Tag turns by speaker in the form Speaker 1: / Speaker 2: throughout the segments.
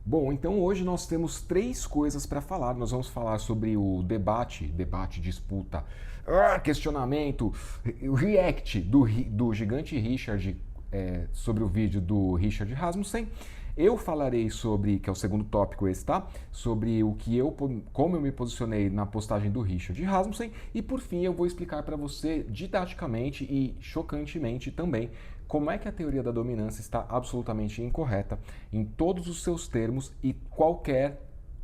Speaker 1: Bom, então hoje nós temos três coisas para falar. Nós vamos falar sobre o debate, disputa, questionamento, o react do gigante Richard sobre o vídeo do Richard Rasmussen. Eu falarei sobre, que é o segundo tópico esse, tá? Sobre como eu me posicionei na postagem do Richard Rasmussen. E por fim eu vou explicar para você didaticamente e chocantemente também como é que a teoria da dominância está absolutamente incorreta em todos os seus termos e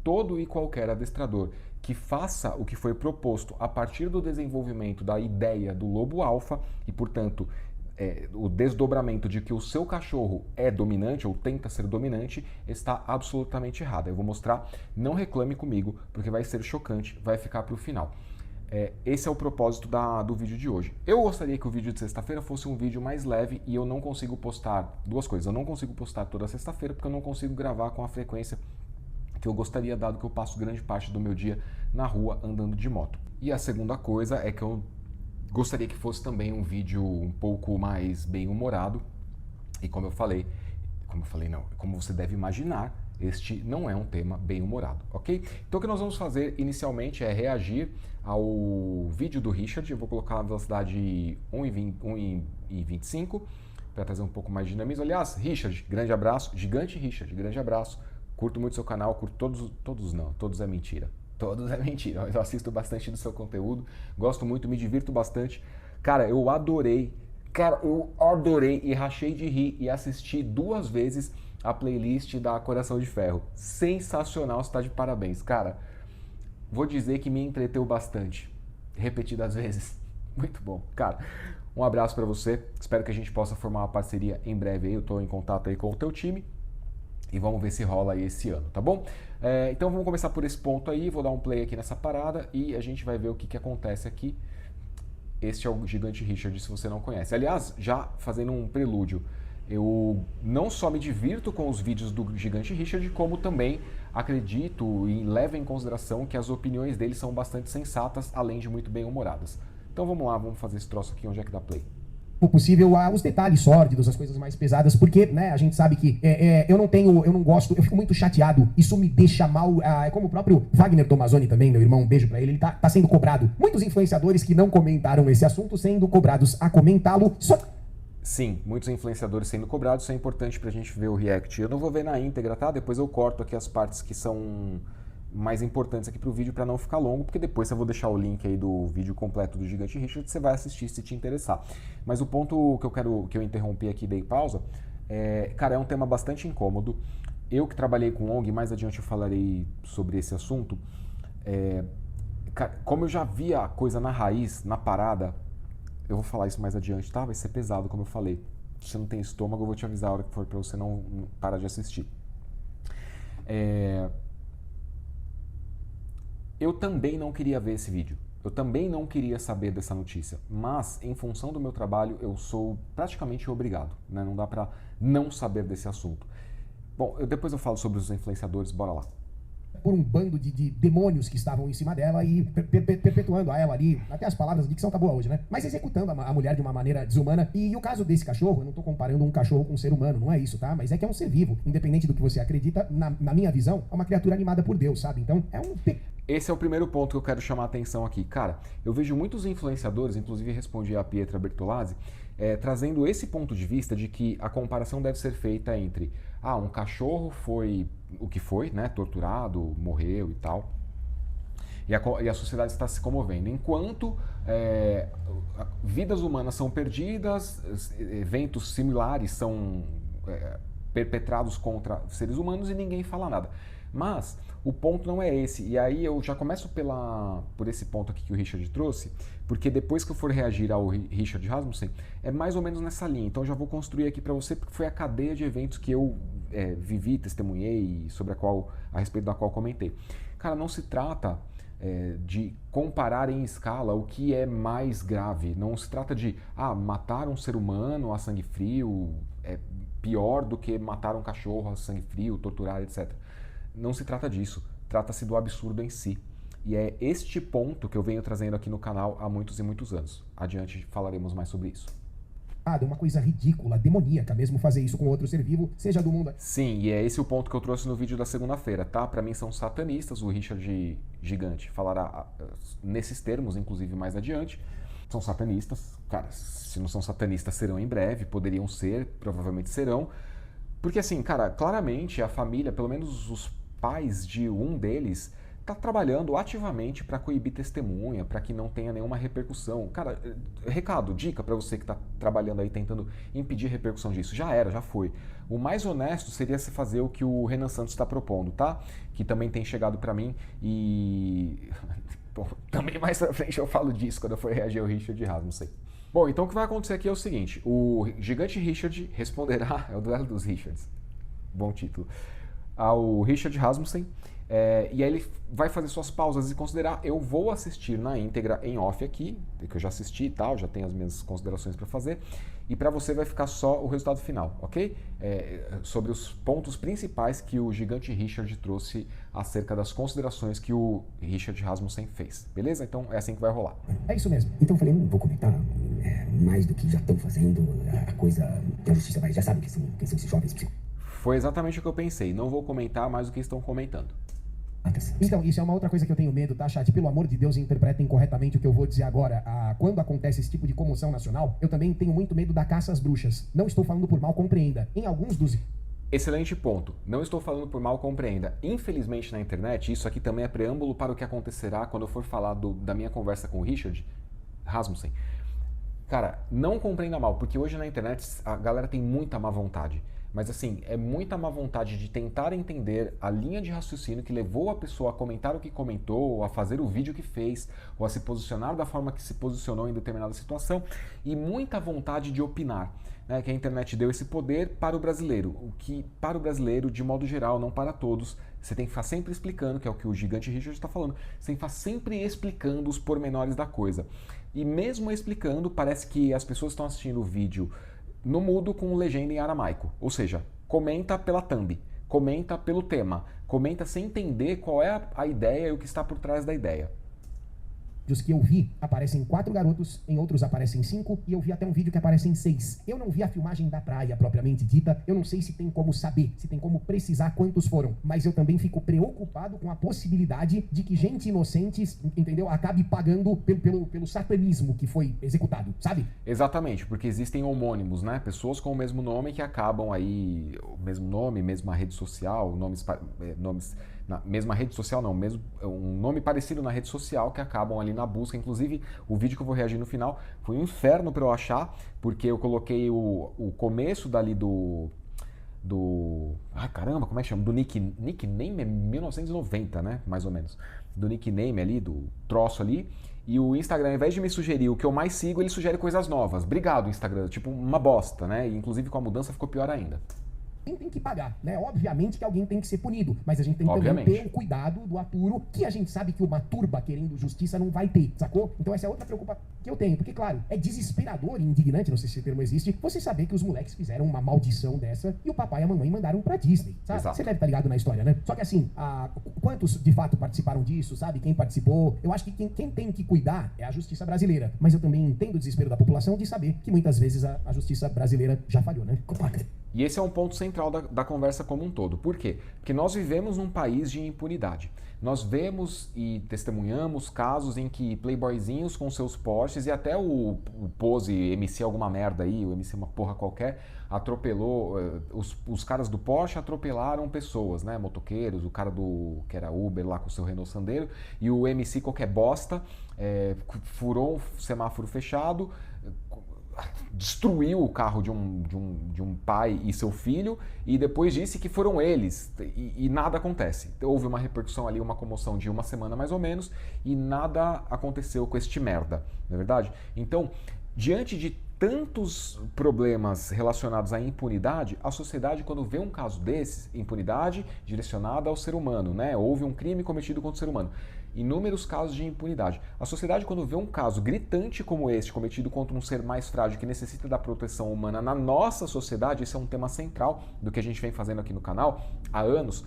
Speaker 1: todo e qualquer adestrador que faça o que foi proposto a partir do desenvolvimento da ideia do lobo alfa e, portanto, o desdobramento de que o seu cachorro é dominante ou tenta ser dominante está absolutamente errado. Eu vou mostrar, não reclame comigo, porque vai ser chocante, vai ficar para o final. Esse é o propósito do vídeo de hoje. Eu gostaria que o vídeo de sexta-feira fosse um vídeo mais leve e eu não consigo postar duas coisas. Eu não consigo postar toda sexta-feira porque eu não consigo gravar com a frequência que eu gostaria, dado que eu passo grande parte do meu dia na rua andando de moto. E a segunda coisa é que eu gostaria que fosse também um vídeo um pouco mais bem-humorado. E como você deve imaginar, este não é um tema bem-humorado, ok? Então o que nós vamos fazer inicialmente é reagir ao vídeo do Richard. Eu vou colocar a velocidade 1,25 para trazer um pouco mais de dinamismo. Aliás, Richard, grande abraço. Gigante Richard, grande abraço. Curto muito seu canal, curto todos é mentira. Todos é mentira, eu assisto bastante do seu conteúdo, gosto muito, me divirto bastante. Cara, eu adorei e rachei de rir e assisti 2 vezes a playlist da Coração de Ferro. Sensacional, você tá de parabéns. Cara, vou dizer que me entreteu bastante, repetidas vezes. Muito bom. Cara, um abraço pra você, espero que a gente possa formar uma parceria em breve aí, eu tô em contato aí com o teu time. E vamos ver se rola aí esse ano, tá bom? Então vamos começar por esse ponto aí, vou dar um play aqui nessa parada e a gente vai ver o que acontece aqui. Este é o Gigante Richard, se você não conhece. Aliás, já fazendo um prelúdio, eu não só me divirto com os vídeos do Gigante Richard, como também acredito e levo em consideração que as opiniões dele são bastante sensatas, além de muito bem-humoradas. Então vamos lá, vamos fazer esse troço aqui, onde é que dá play?
Speaker 2: Possível os detalhes sórdidos, as coisas mais pesadas, porque, né, a gente sabe que eu não gosto, eu fico muito chateado, isso me deixa mal, é como o próprio Wagner Tomazoni também, meu irmão, um beijo pra ele tá sendo cobrado. Muitos influenciadores que não comentaram esse assunto sendo cobrados a comentá-lo,
Speaker 1: Sim, muitos influenciadores sendo cobrados, isso é importante pra gente ver o react. Eu não vou ver na íntegra, tá? Depois eu corto aqui as partes que são mais importantes aqui pro vídeo para não ficar longo, porque depois eu vou deixar o link aí do vídeo completo do Gigante Richard, você vai assistir se te interessar. Mas o ponto que eu interrompi aqui e dei pausa, cara, é um tema bastante incômodo. Eu que trabalhei com ONG, mais adiante eu falarei sobre esse assunto, como eu já via a coisa na raiz, na parada, eu vou falar isso mais adiante, tá? Vai ser pesado, como eu falei. Se você não tem estômago, eu vou te avisar a hora que for pra você não parar de assistir. Eu também não queria ver esse vídeo. Eu também não queria saber dessa notícia. Mas, em função do meu trabalho, eu sou praticamente obrigado. Né? Não dá pra não saber desse assunto. Bom, depois eu falo sobre os influenciadores, bora lá.
Speaker 2: por um bando de demônios que estavam em cima dela e perpetuando a ela ali, até as palavras, a dicção tá boa hoje, né? Mas executando a mulher de uma maneira desumana. E o caso desse cachorro, eu não tô comparando um cachorro com um ser humano, não é isso, tá? Mas é que é um ser vivo, independente do que você acredita, na minha visão, é uma criatura animada por Deus, sabe? Então, é um...
Speaker 1: Esse é o primeiro ponto que eu quero chamar a atenção aqui. Cara, eu vejo muitos influenciadores, inclusive respondi a Pietra Bertolazzi, trazendo esse ponto de vista de que a comparação deve ser feita entre um cachorro foi o que foi, né, torturado, morreu e tal, e a sociedade está se comovendo, enquanto vidas humanas são perdidas, eventos similares são perpetrados contra seres humanos e ninguém fala nada. Mas o ponto não é esse, e aí eu já começo por esse ponto aqui que o Richard trouxe, porque depois que eu for reagir ao Richard Rasmussen, é mais ou menos nessa linha. Então eu já vou construir aqui para você, porque foi a cadeia de eventos que eu vivi, testemunhei, a respeito da qual comentei. Cara, não se trata de comparar em escala o que é mais grave. Não se trata de matar um ser humano a sangue frio é pior do que matar um cachorro a sangue frio, torturar, etc. Não se trata disso, trata-se do absurdo em si. E é este ponto que eu venho trazendo aqui no canal há muitos e muitos anos. Adiante falaremos mais sobre isso.
Speaker 2: uma coisa ridícula, demoníaca mesmo fazer isso com outro ser vivo, seja do mundo.
Speaker 1: Sim, e é esse o ponto que eu trouxe no vídeo da segunda-feira, tá? Pra mim são satanistas, o Richard Gigante falará nesses termos, inclusive mais adiante. São satanistas, cara, se não são satanistas serão em breve, poderiam ser, provavelmente serão. Porque assim, cara, claramente a família, pelo menos os pais de um deles, tá trabalhando ativamente para coibir testemunha, para que não tenha nenhuma repercussão. Cara, recado, dica para você que tá trabalhando aí tentando impedir repercussão disso. Já era, já foi. O mais honesto seria se fazer o que o Renan Santos está propondo, tá? Que também tem chegado para mim e bom, também mais pra frente eu falo disso quando eu for reagir ao Richard Rasmussen. Bom, então o que vai acontecer aqui é o seguinte, o gigante Richard responderá, é o duelo dos Richards, bom título, ao Richard Rasmussen, e aí ele vai fazer suas pausas e considerar, eu vou assistir na íntegra em off aqui, que eu já assisti e tal, já tenho as minhas considerações para fazer, e para você vai ficar só o resultado final, ok? Sobre os pontos principais que o gigante Richard trouxe acerca das considerações que o Richard Rasmussen fez, beleza? Então é assim que vai rolar.
Speaker 2: É isso mesmo.
Speaker 3: Então eu falei, não vou comentar mais do que já estão fazendo, a coisa que a justiça vai, já sabe quem são esses jovens psicópatas.
Speaker 1: Foi exatamente o que eu pensei, não vou comentar mais do que estão comentando.
Speaker 2: Então, isso é uma outra coisa que eu tenho medo, tá, chat? Pelo amor de Deus, interpretem corretamente o que eu vou dizer agora. Quando acontece esse tipo de comoção nacional, eu também tenho muito medo da caça às bruxas. Não estou falando por mal, compreenda. Em alguns dos...
Speaker 1: Excelente ponto. Não estou falando por mal, compreenda. Infelizmente na internet, isso aqui também é preâmbulo para o que acontecerá quando eu for falar da minha conversa com o Richard Rasmussen. Cara, não compreenda mal, porque hoje na internet a galera tem muita má vontade. Mas assim, é muita má vontade de tentar entender a linha de raciocínio que levou a pessoa a comentar o que comentou, ou a fazer o vídeo que fez, ou a se posicionar da forma que se posicionou em determinada situação, e muita vontade de opinar, né? Que a internet deu esse poder para o brasileiro, o que para o brasileiro, de modo geral, não para todos, você tem que ficar sempre explicando, que é o que o gigante Richard está falando, você tem que ficar sempre explicando os pormenores da coisa. E mesmo explicando, parece que as pessoas estão assistindo o vídeo no mudo com legenda em aramaico, ou seja, comenta pela thumb, comenta pelo tema, comenta sem entender qual é a ideia e o que está por trás da ideia.
Speaker 2: Os que eu vi, aparecem 4 garotos, em outros aparecem 5, e eu vi até um vídeo que aparecem 6. Eu não vi a filmagem da praia propriamente dita, eu não sei se tem como saber, se tem como precisar quantos foram, mas eu também fico preocupado com a possibilidade de que gente inocente, entendeu, acabe pagando pelo satanismo que foi executado, sabe?
Speaker 1: Exatamente, porque existem homônimos, né? Pessoas com o mesmo nome que acabam aí, o mesmo nome, mesma rede social, nomes na mesma rede social não, mesmo um nome parecido na rede social que acabam ali na busca. Inclusive, o vídeo que eu vou reagir no final foi um inferno para eu achar, porque eu coloquei o começo dali do... Ai, caramba, como é que chama? Do nickname é 1990, né? Mais ou menos. Do nickname ali, do troço ali. E o Instagram, ao invés de me sugerir o que eu mais sigo, ele sugere coisas novas. Obrigado, Instagram. Tipo, uma bosta, né? E, inclusive, com a mudança ficou pior ainda.
Speaker 2: Quem tem que pagar, né? Obviamente que alguém tem que ser punido, mas a gente tem que também ter o cuidado do apuro, que a gente sabe que uma turba querendo justiça não vai ter, sacou? Então essa é outra preocupação que eu tenho, porque claro, é desesperador e indignante, não sei se esse termo existe, você saber que os moleques fizeram uma maldição dessa e o papai e a mamãe mandaram pra Disney, sabe?
Speaker 1: Exato.
Speaker 2: Você deve estar ligado na história, né? Só que assim, quantos de fato participaram disso, sabe? Quem participou? Eu acho que quem tem que cuidar é a justiça brasileira, mas eu também entendo o desespero da população de saber que muitas vezes a justiça brasileira já falhou, né?
Speaker 1: E esse é um ponto central da conversa como um todo. Por quê? Porque nós vivemos num país de impunidade. Nós vemos e testemunhamos casos em que playboyzinhos com seus Porsches e até o Pose MC alguma merda aí, o MC uma porra qualquer, atropelou, os caras do Porsche atropelaram pessoas, né, motoqueiros, o cara que era Uber lá com o seu Renault Sandero, e o MC qualquer bosta, furou um semáforo fechado, destruiu o carro de um pai e seu filho e depois disse que foram eles e nada acontece. Houve uma repercussão ali, uma comoção de uma semana mais ou menos e nada aconteceu com este merda, não é verdade? Então, diante de tantos problemas relacionados à impunidade, a sociedade, quando vê um caso desses, impunidade direcionada ao ser humano, né? Houve um crime cometido contra o ser humano. Inúmeros casos de impunidade. A sociedade, quando vê um caso gritante como este, cometido contra um ser mais frágil que necessita da proteção humana na nossa sociedade, esse é um tema central do que a gente vem fazendo aqui no canal há anos.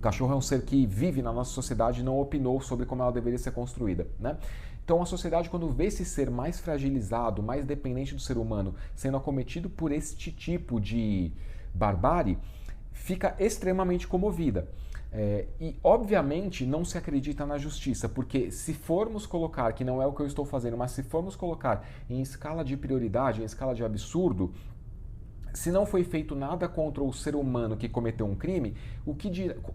Speaker 1: O cachorro é um ser que vive na nossa sociedade e não opinou sobre como ela deveria ser construída, né? Então a sociedade, quando vê esse ser mais fragilizado, mais dependente do ser humano, sendo acometido por este tipo de barbárie, fica extremamente comovida. E obviamente não se acredita na justiça, porque se formos colocar, que não é o que eu estou fazendo, mas se formos colocar em escala de prioridade, em escala de absurdo, se não foi feito nada contra o ser humano que cometeu um crime,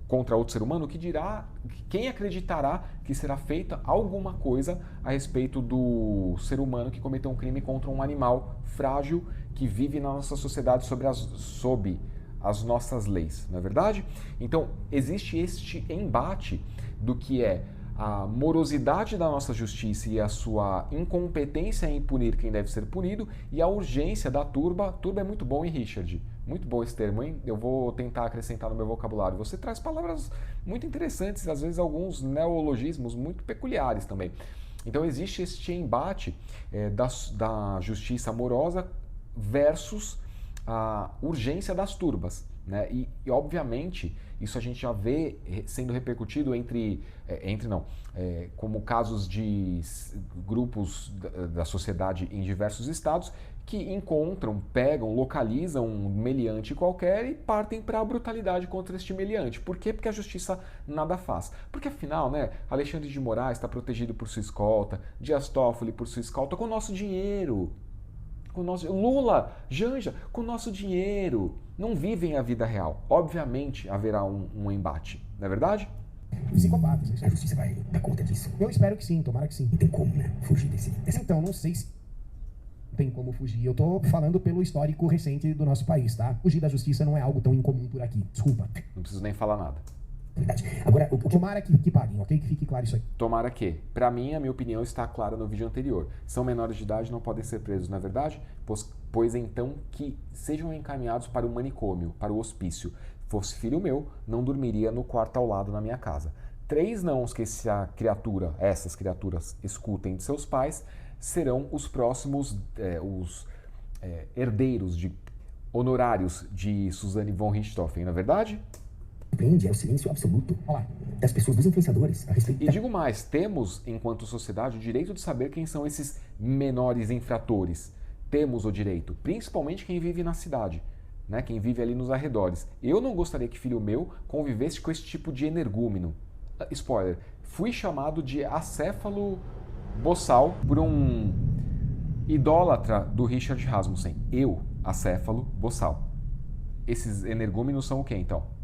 Speaker 1: contra outro ser humano, o que dirá, quem acreditará que será feita alguma coisa a respeito do ser humano que cometeu um crime contra um animal frágil que vive na nossa sociedade sob as nossas leis, não é verdade? Então, existe este embate do que é a morosidade da nossa justiça e a sua incompetência em punir quem deve ser punido e a urgência da turba. Turba é muito bom, hein, Richard? Muito bom esse termo, hein? Eu vou tentar acrescentar no meu vocabulário. Você traz palavras muito interessantes, às vezes alguns neologismos muito peculiares também. Então existe este embate da justiça amorosa versus a urgência das turbas, né? E obviamente isso a gente já vê sendo repercutido como casos de grupos da sociedade em diversos estados que encontram, pegam, localizam um meliante qualquer e partem para a brutalidade contra este meliante. Por quê? Porque a justiça nada faz. Porque afinal, né, Alexandre de Moraes está protegido por sua escolta, Dias Toffoli por sua escolta, com o nosso dinheiro. Lula, Janja, com o nosso dinheiro. Não vivem a vida real. Obviamente haverá um embate, não é verdade?
Speaker 2: Psicopatas.
Speaker 3: A justiça vai dar conta disso.
Speaker 2: Eu espero que sim, tomara que sim.
Speaker 3: Não tem como, né? Fugir dessa...
Speaker 2: Então, não sei se tem como fugir. Eu tô falando pelo histórico recente do nosso país, tá? Fugir da justiça não é algo tão incomum por aqui. Desculpa.
Speaker 1: Não preciso nem falar nada.
Speaker 3: Agora,
Speaker 2: Tomara que paguem, ok? Que fique claro isso aí.
Speaker 1: Tomara que. Para mim, a minha opinião está clara no vídeo anterior. São menores de idade e não podem ser presos, não é verdade? Pois então que sejam encaminhados para o manicômio, para o hospício. Fosse filho meu, não dormiria no quarto ao lado na minha casa. 3 nãos que essas criaturas escutem de seus pais serão os próximos, herdeiros honorários de Suzane von Richthofen, não é verdade?
Speaker 3: Prende é o silêncio absoluto das pessoas, dos influenciadores a respeito.
Speaker 1: E digo mais, temos, enquanto sociedade, o direito de saber quem são esses menores infratores. Temos o direito, principalmente quem vive na cidade, né? Quem vive ali nos arredores. Eu não gostaria que filho meu convivesse com esse tipo de energúmeno. Spoiler, fui chamado de acéfalo boçal por um idólatra do Richard Rasmussen. Eu, acéfalo boçal. Esses energúmenos são o que então?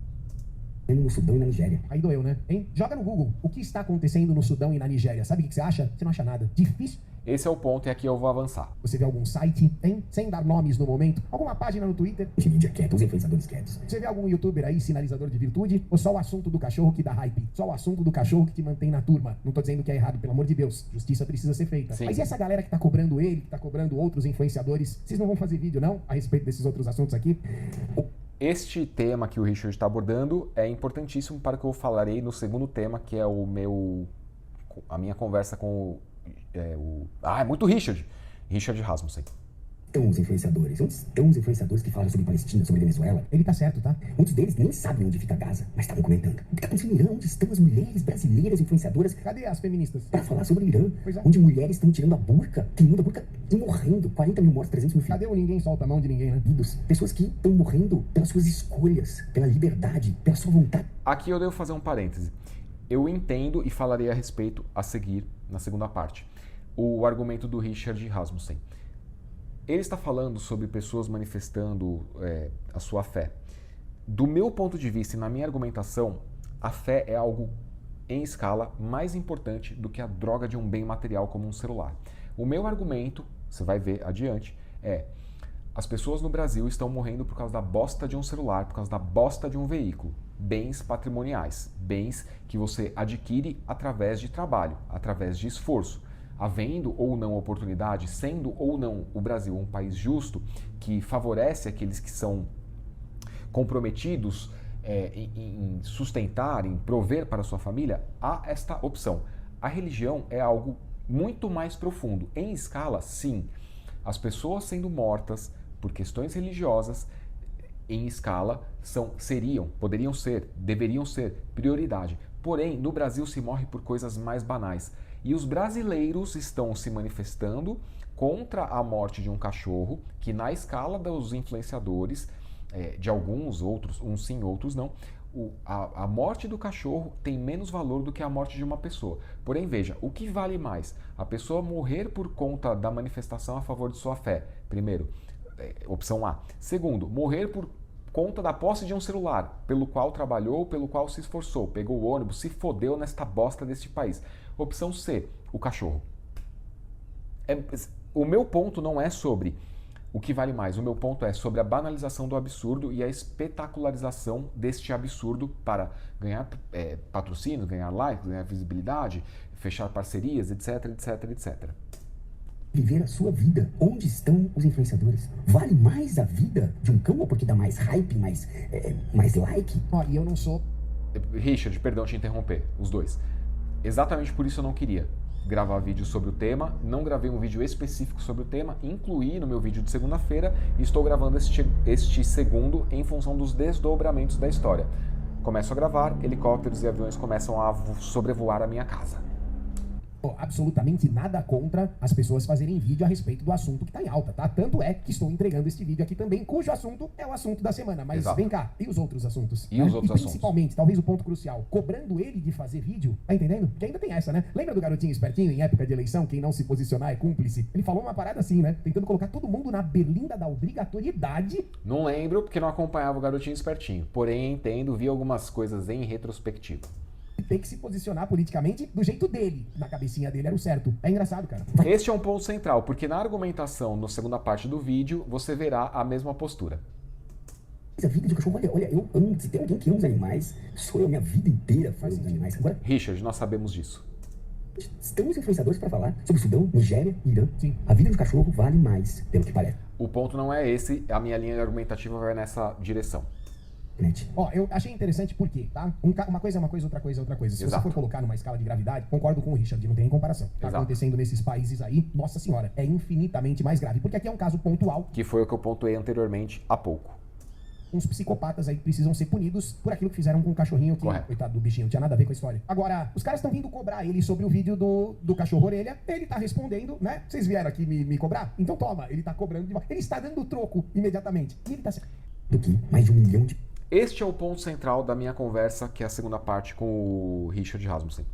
Speaker 3: No Sudão e na Nigéria.
Speaker 2: Aí doeu, né? Hein? Joga no Google. O que está acontecendo no Sudão e na Nigéria? Sabe o que você acha? Você não acha nada. Difícil.
Speaker 1: Esse é o ponto e aqui eu vou avançar.
Speaker 2: Você vê algum site, hein? Sem dar nomes no momento? Alguma página no Twitter?
Speaker 3: De mídia quieta, os influenciadores quietos.
Speaker 2: Você vê algum youtuber aí, sinalizador de virtude? Ou só o assunto do cachorro que dá hype? Só o assunto do cachorro que te mantém na turma? Não tô dizendo que é errado, pelo amor de Deus. Justiça precisa ser feita.
Speaker 1: Sim.
Speaker 2: Mas e essa galera que tá cobrando ele, que tá cobrando outros influenciadores? Vocês não vão fazer vídeo, não? A respeito desses outros assuntos aqui?
Speaker 1: Este tema que o Richard está abordando é importantíssimo para o que eu falarei no segundo tema, que é a minha conversa com é muito Richard Rasmussen.
Speaker 3: Estão os influenciadores. Onde estão os influenciadores que falam sobre Palestina, sobre Venezuela?
Speaker 2: Ele tá certo, tá?
Speaker 3: Muitos deles nem sabem onde fica Gaza, mas estavam comentando. O que está acontecendo no Irã? Onde estão as mulheres brasileiras influenciadoras
Speaker 2: Cadê as feministas?
Speaker 3: para falar sobre o Irã?
Speaker 2: Pois é.
Speaker 3: Onde mulheres estão tirando a burca, queimando a burca e morrendo. 40 mil mortes, 300 mil
Speaker 2: Cadê o ninguém solta a mão de ninguém, né?
Speaker 3: filhos. Pessoas que estão morrendo pelas suas escolhas, pela liberdade, pela sua vontade.
Speaker 1: Aqui eu devo fazer um parêntese. Eu entendo e falarei a respeito a seguir, na segunda parte, o argumento do Richard Rasmussen. Ele está falando sobre pessoas manifestando a sua fé. Do meu ponto de vista e na minha argumentação, a fé é algo em escala mais importante do que a droga de um bem material como um celular. O meu argumento, você vai ver adiante, as pessoas no Brasil estão morrendo por causa da bosta de um celular, por causa da bosta de um veículo. Bens patrimoniais, bens que você adquire através de trabalho, através de esforço. Havendo ou não oportunidade, sendo ou não o Brasil um país justo, que favorece aqueles que são comprometidos em sustentar, em prover para a sua família, há esta opção. A religião é algo muito mais profundo. Em escala, sim, as pessoas sendo mortas por questões religiosas, em escala poderiam ser, deveriam ser prioridade. Porém, no Brasil se morre por coisas mais banais. E os brasileiros estão se manifestando contra a morte de um cachorro, que na escala dos influenciadores, de alguns, outros, uns sim, outros não, a morte do cachorro tem menos valor do que a morte de uma pessoa. Porém, veja, o que vale mais? A pessoa morrer por conta da manifestação a favor de sua fé, primeiro, opção A. Segundo, morrer por conta da posse de um celular, pelo qual trabalhou, pelo qual se esforçou, pegou o ônibus, se fodeu nesta bosta deste país. Opção C, o cachorro. O meu ponto não é sobre o que vale mais, o meu ponto é sobre a banalização do absurdo e a espetacularização deste absurdo para ganhar patrocínios, ganhar likes, ganhar visibilidade, fechar parcerias, etc, etc, etc.
Speaker 3: Viver a sua vida. Onde estão os influenciadores? Vale mais a vida de um cão ou porque dá mais hype, mais like?
Speaker 2: Ó, e eu não sou...
Speaker 1: Richard, perdão te interromper, os dois. Exatamente por isso eu não queria gravar vídeo sobre o tema, não gravei um vídeo específico sobre o tema, incluí no meu vídeo de segunda-feira e estou gravando este segundo em função dos desdobramentos da história. Começo a gravar, helicópteros e aviões começam a sobrevoar a minha casa.
Speaker 2: Absolutamente nada contra as pessoas fazerem vídeo a respeito do assunto que está em alta, tá? Tanto é que estou entregando este vídeo aqui também, cujo assunto é o assunto da semana. Mas
Speaker 1: Exato.
Speaker 2: Vem cá, e os outros assuntos?
Speaker 1: E os outros assuntos?
Speaker 2: Principalmente, talvez o ponto crucial, cobrando ele de fazer vídeo, tá entendendo? Porque ainda tem essa, né? Lembra do garotinho espertinho em época de eleição, quem não se posicionar é cúmplice? Ele falou uma parada assim, né? Tentando colocar todo mundo na berlinda da obrigatoriedade.
Speaker 1: Não lembro porque não acompanhava o garotinho espertinho, porém entendo, vi algumas coisas em retrospectiva.
Speaker 2: Tem que se posicionar politicamente do jeito dele. Na cabecinha dele era o certo. É engraçado, cara.
Speaker 1: Este é um ponto central, porque na argumentação, na segunda parte do vídeo, você verá a mesma postura.
Speaker 3: A vida de cachorro, olha, eu amo, se tem alguém que ama os animais, sou eu, minha vida inteira faz os animais. Agora,
Speaker 1: Richard, nós sabemos disso.
Speaker 3: estamos influenciadores para falar sobre Sudão, Nigéria, Irã.
Speaker 2: Sim.
Speaker 3: A vida de um cachorro vale mais, pelo que parece.
Speaker 1: O ponto não é esse, a minha linha argumentativa vai nessa direção.
Speaker 2: Ó, eu achei interessante por quê, tá? Uma coisa é uma coisa, outra coisa é outra coisa. Se
Speaker 1: Exato.
Speaker 2: você for colocar numa escala de gravidade, concordo com o Richard, não tem nem comparação. Tá
Speaker 1: Exato.
Speaker 2: acontecendo nesses países aí, nossa senhora, é infinitamente mais grave. Porque aqui é um caso pontual.
Speaker 1: Que foi o que eu pontuei anteriormente há pouco.
Speaker 2: Uns psicopatas aí que precisam ser punidos por aquilo que fizeram com o cachorrinho que,
Speaker 1: Correto.
Speaker 2: coitado do bichinho, não tinha nada a ver com a história. Agora, os caras estão vindo cobrar ele sobre o vídeo do cachorro orelha, ele tá respondendo, né? Vocês vieram aqui me cobrar? Então toma, ele tá cobrando de volta. Ele está dando o troco imediatamente. E ele tá...
Speaker 3: Do que mais de 1 milhão de...
Speaker 1: Este é o ponto central da minha conversa, que é a segunda parte com o Richard Rasmussen.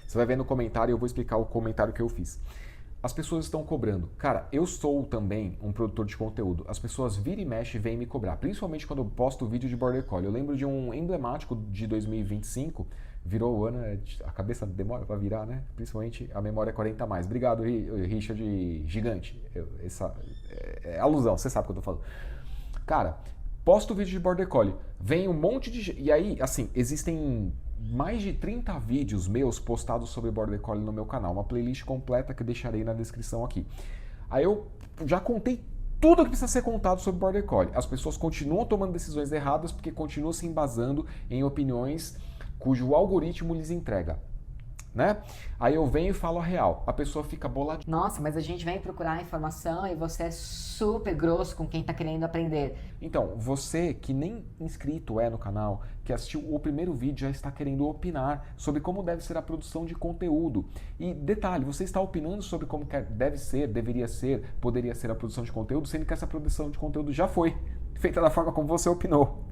Speaker 1: Você vai ver no comentário e eu vou explicar o comentário que eu fiz. As pessoas estão cobrando. Cara, eu sou também um produtor de conteúdo. As pessoas viram e mexem e vêm me cobrar. Principalmente quando eu posto vídeo de Border Collie. Eu lembro de um emblemático de 2025. Virou o ano, a cabeça demora para virar, né? Principalmente a memória 40 a mais. Obrigado, Richard Gigante. Essa é alusão, você sabe o que eu tô falando. Cara, posto vídeo de Border Collie. Vem um monte de... E aí, assim, existem mais de 30 vídeos meus postados sobre Border Collie no meu canal. Uma playlist completa que eu deixarei na descrição aqui. Aí eu já contei tudo que precisa ser contado sobre Border Collie. As pessoas continuam tomando decisões erradas porque continuam se embasando em opiniões cujo algoritmo lhes entrega. Né? Aí eu venho e falo a real. A pessoa fica boladinha.
Speaker 4: Nossa, mas a gente vem procurar informação e você é super grosso com quem tá querendo aprender.
Speaker 1: Então, você que nem inscrito é no canal, que assistiu o primeiro vídeo, já está querendo opinar sobre como deve ser a produção de conteúdo. E detalhe, você está opinando sobre como deve ser, deveria ser, poderia ser a produção de conteúdo, sendo que essa produção de conteúdo já foi feita da forma como você opinou.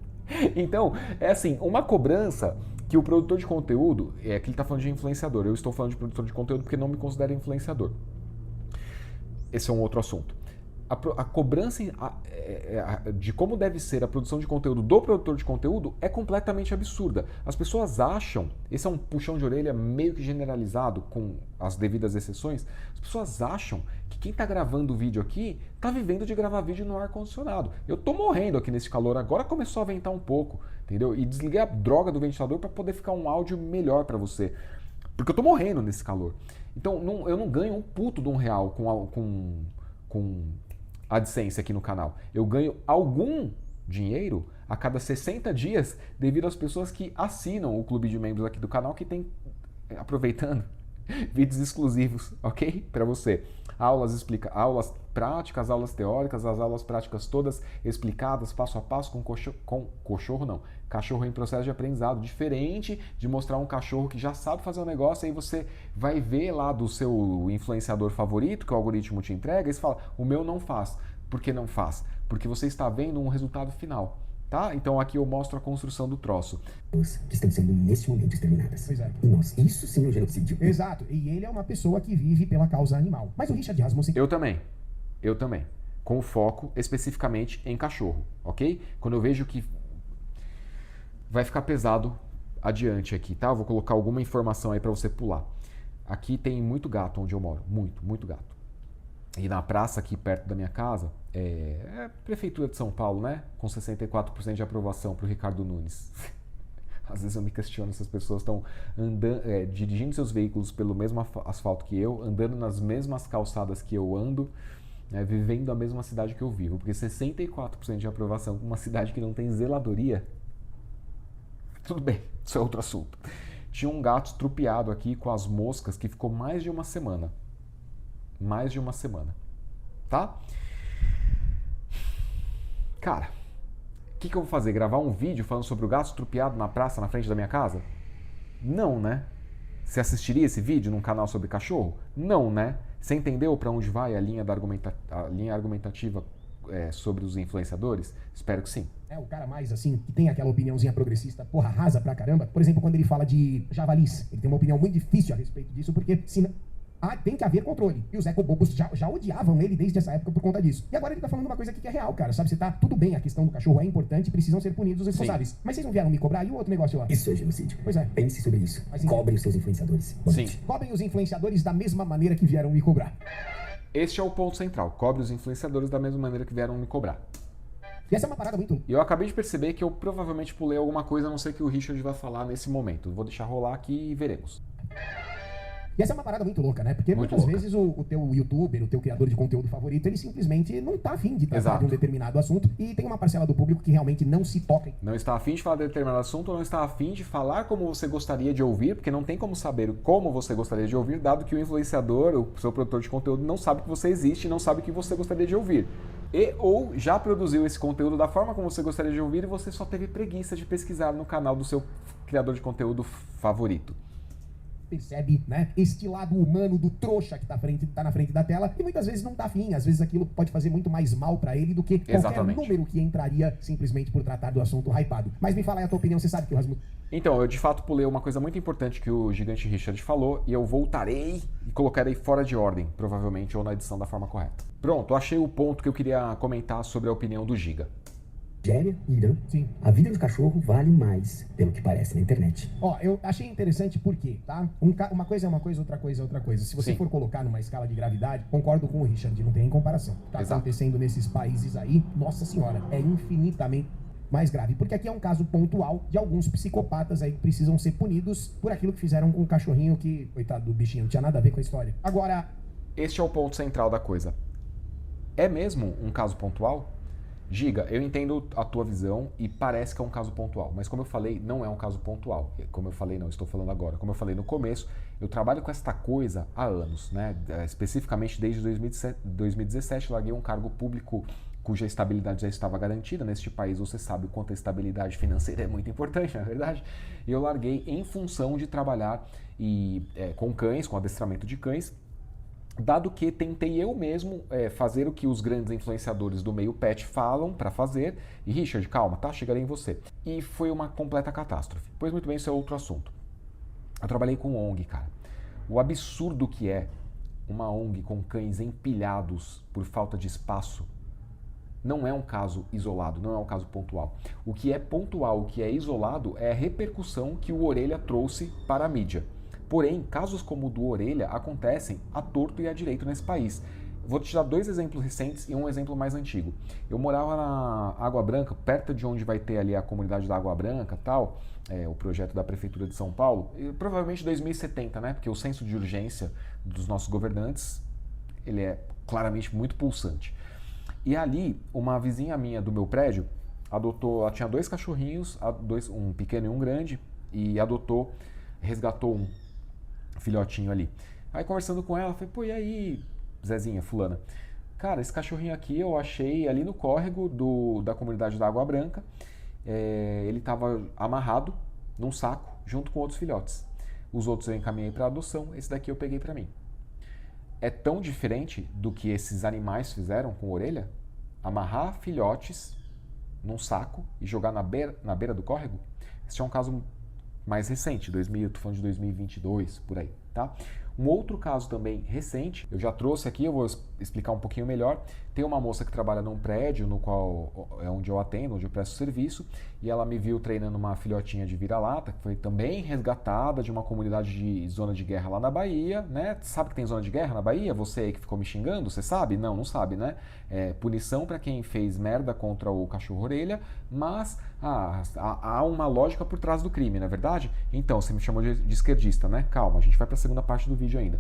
Speaker 1: Então, é assim, uma cobrança que o produtor de conteúdo, que ele está falando de influenciador, eu estou falando de produtor de conteúdo porque não me considero influenciador. Esse é um outro assunto. A cobrança de como deve ser a produção de conteúdo do produtor de conteúdo é completamente absurda. As pessoas acham, esse é um puxão de orelha meio que generalizado, com as devidas exceções, as pessoas acham que quem está gravando o vídeo aqui está vivendo de gravar vídeo no ar-condicionado. Eu estou morrendo aqui nesse calor, agora começou a ventar um pouco, entendeu? E desliguei a droga do ventilador para poder ficar um áudio melhor para você. Porque eu estou morrendo nesse calor. Então eu não ganho um puto de R$1 com AdSense aqui no canal. Eu ganho algum dinheiro a cada 60 dias devido às pessoas que assinam o clube de membros aqui do canal, que tem, aproveitando, Vídeos exclusivos, ok? Para você. Aulas práticas, aulas teóricas, as aulas práticas todas explicadas passo a passo cachorro em processo de aprendizado, diferente de mostrar um cachorro que já sabe fazer um negócio, aí você vai ver lá do seu influenciador favorito, que o algoritmo te entrega, e você fala, o meu não faz. Por que não faz? Porque você está vendo um resultado final. Tá? Então aqui eu mostro a construção do troço.
Speaker 3: Que estão sendo neste momento exterminadas.
Speaker 2: Pois é.
Speaker 3: E nós, isso sim é um genocídio.
Speaker 2: Exato. E ele é uma pessoa que vive pela causa animal. Mas o Richard Rasmussen...
Speaker 1: Eu também. Com foco especificamente em cachorro, ok? Quando eu vejo que vai ficar pesado adiante aqui, tá? Eu vou colocar alguma informação aí para você pular. Aqui tem muito gato onde eu moro. Muito gato. E na praça aqui perto da minha casa, é a Prefeitura de São Paulo, né? Com 64% de aprovação para o Ricardo Nunes. Às vezes eu me questiono se as pessoas estão dirigindo seus veículos pelo mesmo asfalto que eu, andando nas mesmas calçadas que eu ando, vivendo a mesma cidade que eu vivo. Porque 64% de aprovação com uma cidade que não tem zeladoria, tudo bem, isso é outro assunto. Tinha um gato estrupiado aqui com as moscas que ficou mais de uma semana. Tá? Cara, o que eu vou fazer? Gravar um vídeo falando sobre o gato estrupiado na praça na frente da minha casa? Não, né? Você assistiria esse vídeo num canal sobre cachorro? Não, né? Você entendeu para onde vai a linha argumentativa sobre os influenciadores? Espero que sim.
Speaker 2: É o cara mais assim, que tem aquela opiniãozinha progressista, porra, rasa pra caramba. Por exemplo, quando ele fala de javalis, ele tem uma opinião muito difícil a respeito disso, porque tem que haver controle. E os ecobobos já odiavam ele desde essa época por conta disso. E agora ele tá falando uma coisa aqui que é real, cara. Sabe, você tá tudo bem, a questão do cachorro é importante, precisam ser punidos os responsáveis. Sim. Mas vocês não vieram me cobrar? E o outro negócio lá?
Speaker 3: Isso é genocídio.
Speaker 2: Pois é.
Speaker 3: Pense sobre isso. Cobrem os seus influenciadores.
Speaker 1: Sim.
Speaker 2: Cobrem os influenciadores da mesma maneira que vieram me cobrar.
Speaker 1: Este é o ponto central. Cobre os influenciadores da mesma maneira que vieram me cobrar.
Speaker 2: E essa é uma parada muito...
Speaker 1: E eu acabei de perceber que eu provavelmente pulei alguma coisa, a não ser que o Richard vai falar nesse momento. Vou deixar rolar aqui e veremos.
Speaker 2: E essa é uma parada muito louca, né? Porque muitas vezes o teu youtuber, o teu criador de conteúdo favorito, ele simplesmente não tá afim de tratar de um determinado assunto, e tem uma parcela do público que realmente não se toca.
Speaker 1: Não está afim de falar de determinado assunto, ou não está afim de falar como você gostaria de ouvir, porque não tem como saber como você gostaria de ouvir, dado que o influenciador, o seu produtor de conteúdo, não sabe que você existe e não sabe o que você gostaria de ouvir. Ou já produziu esse conteúdo da forma como você gostaria de ouvir e você só teve preguiça de pesquisar no canal do seu criador de conteúdo favorito.
Speaker 2: Percebe, né? Este lado humano do trouxa que tá na frente da tela e muitas vezes não tá afim. Às vezes aquilo pode fazer muito mais mal pra ele do que qualquer número que entraria simplesmente por tratar do assunto hypado. Mas me fala aí a tua opinião, você sabe que o Rasmussen...
Speaker 1: Então, eu de fato pulei uma coisa muito importante que o Gigante Richard falou e eu voltarei e colocarei fora de ordem, provavelmente, ou na edição da forma correta. Pronto, achei o ponto que eu queria comentar sobre a opinião do Giga.
Speaker 3: Nigéria, Irã.
Speaker 2: Sim.
Speaker 3: A vida do cachorro vale mais, pelo que parece na internet.
Speaker 2: Ó, eu achei interessante porque, tá? Uma coisa é uma coisa, outra coisa é outra coisa. Se você for colocar numa escala de gravidade, concordo com o Richard, não tem nem comparação. Tá acontecendo nesses países aí, nossa senhora, é infinitamente mais grave. Porque aqui é um caso pontual de alguns psicopatas aí que precisam ser punidos por aquilo que fizeram com o cachorrinho que, coitado do bichinho, não tinha nada a ver com a história. Agora...
Speaker 1: Este é o ponto central da coisa. É mesmo um caso pontual? Giga, eu entendo a tua visão e parece que é um caso pontual, mas como eu falei, não é um caso pontual. Como eu falei, não, estou falando agora. Como eu falei no começo, eu trabalho com esta coisa há anos, né? Especificamente desde 2017, larguei um cargo público cuja estabilidade já estava garantida. Neste país você sabe o quanto a estabilidade financeira é muito importante, na verdade. E eu larguei em função de trabalhar com cães, com adestramento de cães, dado que tentei eu mesmo fazer o que os grandes influenciadores do meio pet falam para fazer. E Richard, calma, tá? Chegarei em você. E foi uma completa catástrofe. Pois muito bem, isso é outro assunto. Eu trabalhei com ONG, cara. O absurdo que é uma ONG com cães empilhados por falta de espaço não é um caso isolado, não é um caso pontual. O que é pontual, o que é isolado é a repercussão que o Orelha trouxe para a mídia. Porém, casos como o do Orelha acontecem à torto e à direito nesse país. Vou te dar 2 exemplos recentes e um exemplo mais antigo. Eu morava na Água Branca, perto de onde vai ter ali a comunidade da Água Branca, tal, o projeto da Prefeitura de São Paulo, provavelmente 2070, né? Porque o senso de urgência dos nossos governantes, ele é claramente muito pulsante. E ali, uma vizinha minha do meu prédio adotou, ela tinha 2 cachorrinhos, um pequeno e um grande, e resgatou um. filhotinho ali. Aí conversando com ela, falei, pô, e aí, Zezinha, fulana? Cara, esse cachorrinho aqui eu achei ali no córrego da comunidade da Água Branca. Ele estava amarrado num saco junto com outros filhotes. Os outros eu encaminhei para adoção, esse daqui eu peguei para mim. É tão diferente do que esses animais fizeram com orelha? Amarrar filhotes num saco e jogar na beira do córrego? Esse é um caso mais recente, tô falando de 2022, por aí, tá? Um outro caso também recente, eu já trouxe aqui, eu vou explicar um pouquinho melhor. Tem uma moça que trabalha num prédio no qual é onde eu atendo, onde eu presto serviço, e ela me viu treinando uma filhotinha de vira-lata, que foi também resgatada de uma comunidade de zona de guerra lá na Bahia, né? Sabe que tem zona de guerra na Bahia? Você aí que ficou me xingando, você sabe? Não, não sabe, né? Punição para quem fez merda contra o cachorro-orelha, mas há uma lógica por trás do crime, não é verdade? Então, você me chamou de esquerdista, né? Calma, a gente vai para a segunda parte do vídeo ainda.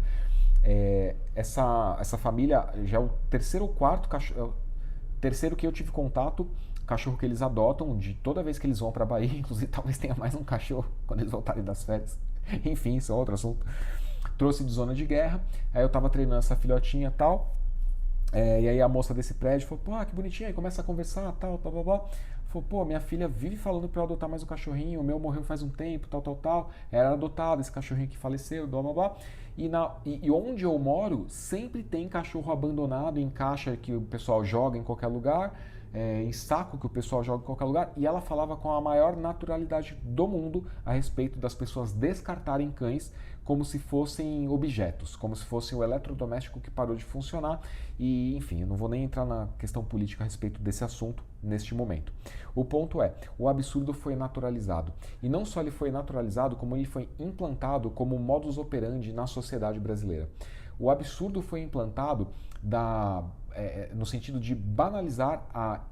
Speaker 1: Essa família já é o terceiro ou quarto cachorro, terceiro que eu tive contato, cachorro que eles adotam de toda vez que eles vão para Bahia, inclusive talvez tenha mais um cachorro quando eles voltarem das férias. Enfim, isso é outro assunto. Trouxe de zona de guerra, aí eu tava treinando essa filhotinha e tal, e aí a moça desse prédio falou, pô, que bonitinha, aí começa a conversar, tal, blá, blá, blá. Falou, pô, minha filha vive falando pra eu adotar mais um cachorrinho, o meu morreu faz um tempo, tal. Era adotado, esse cachorrinho que faleceu, blá, blá, blá. E onde eu moro, sempre tem cachorro abandonado em caixa que o pessoal joga em qualquer lugar, em saco que o pessoal joga em qualquer lugar. E ela falava com a maior naturalidade do mundo a respeito das pessoas descartarem cães como se fossem objetos, como se fosse o eletrodoméstico que parou de funcionar. E, enfim, eu não vou nem entrar na questão política a respeito desse assunto neste momento. O ponto é, o absurdo foi naturalizado. E não só ele foi naturalizado, como ele foi implantado como modus operandi na sociedade brasileira. O absurdo foi implantado no sentido de banalizar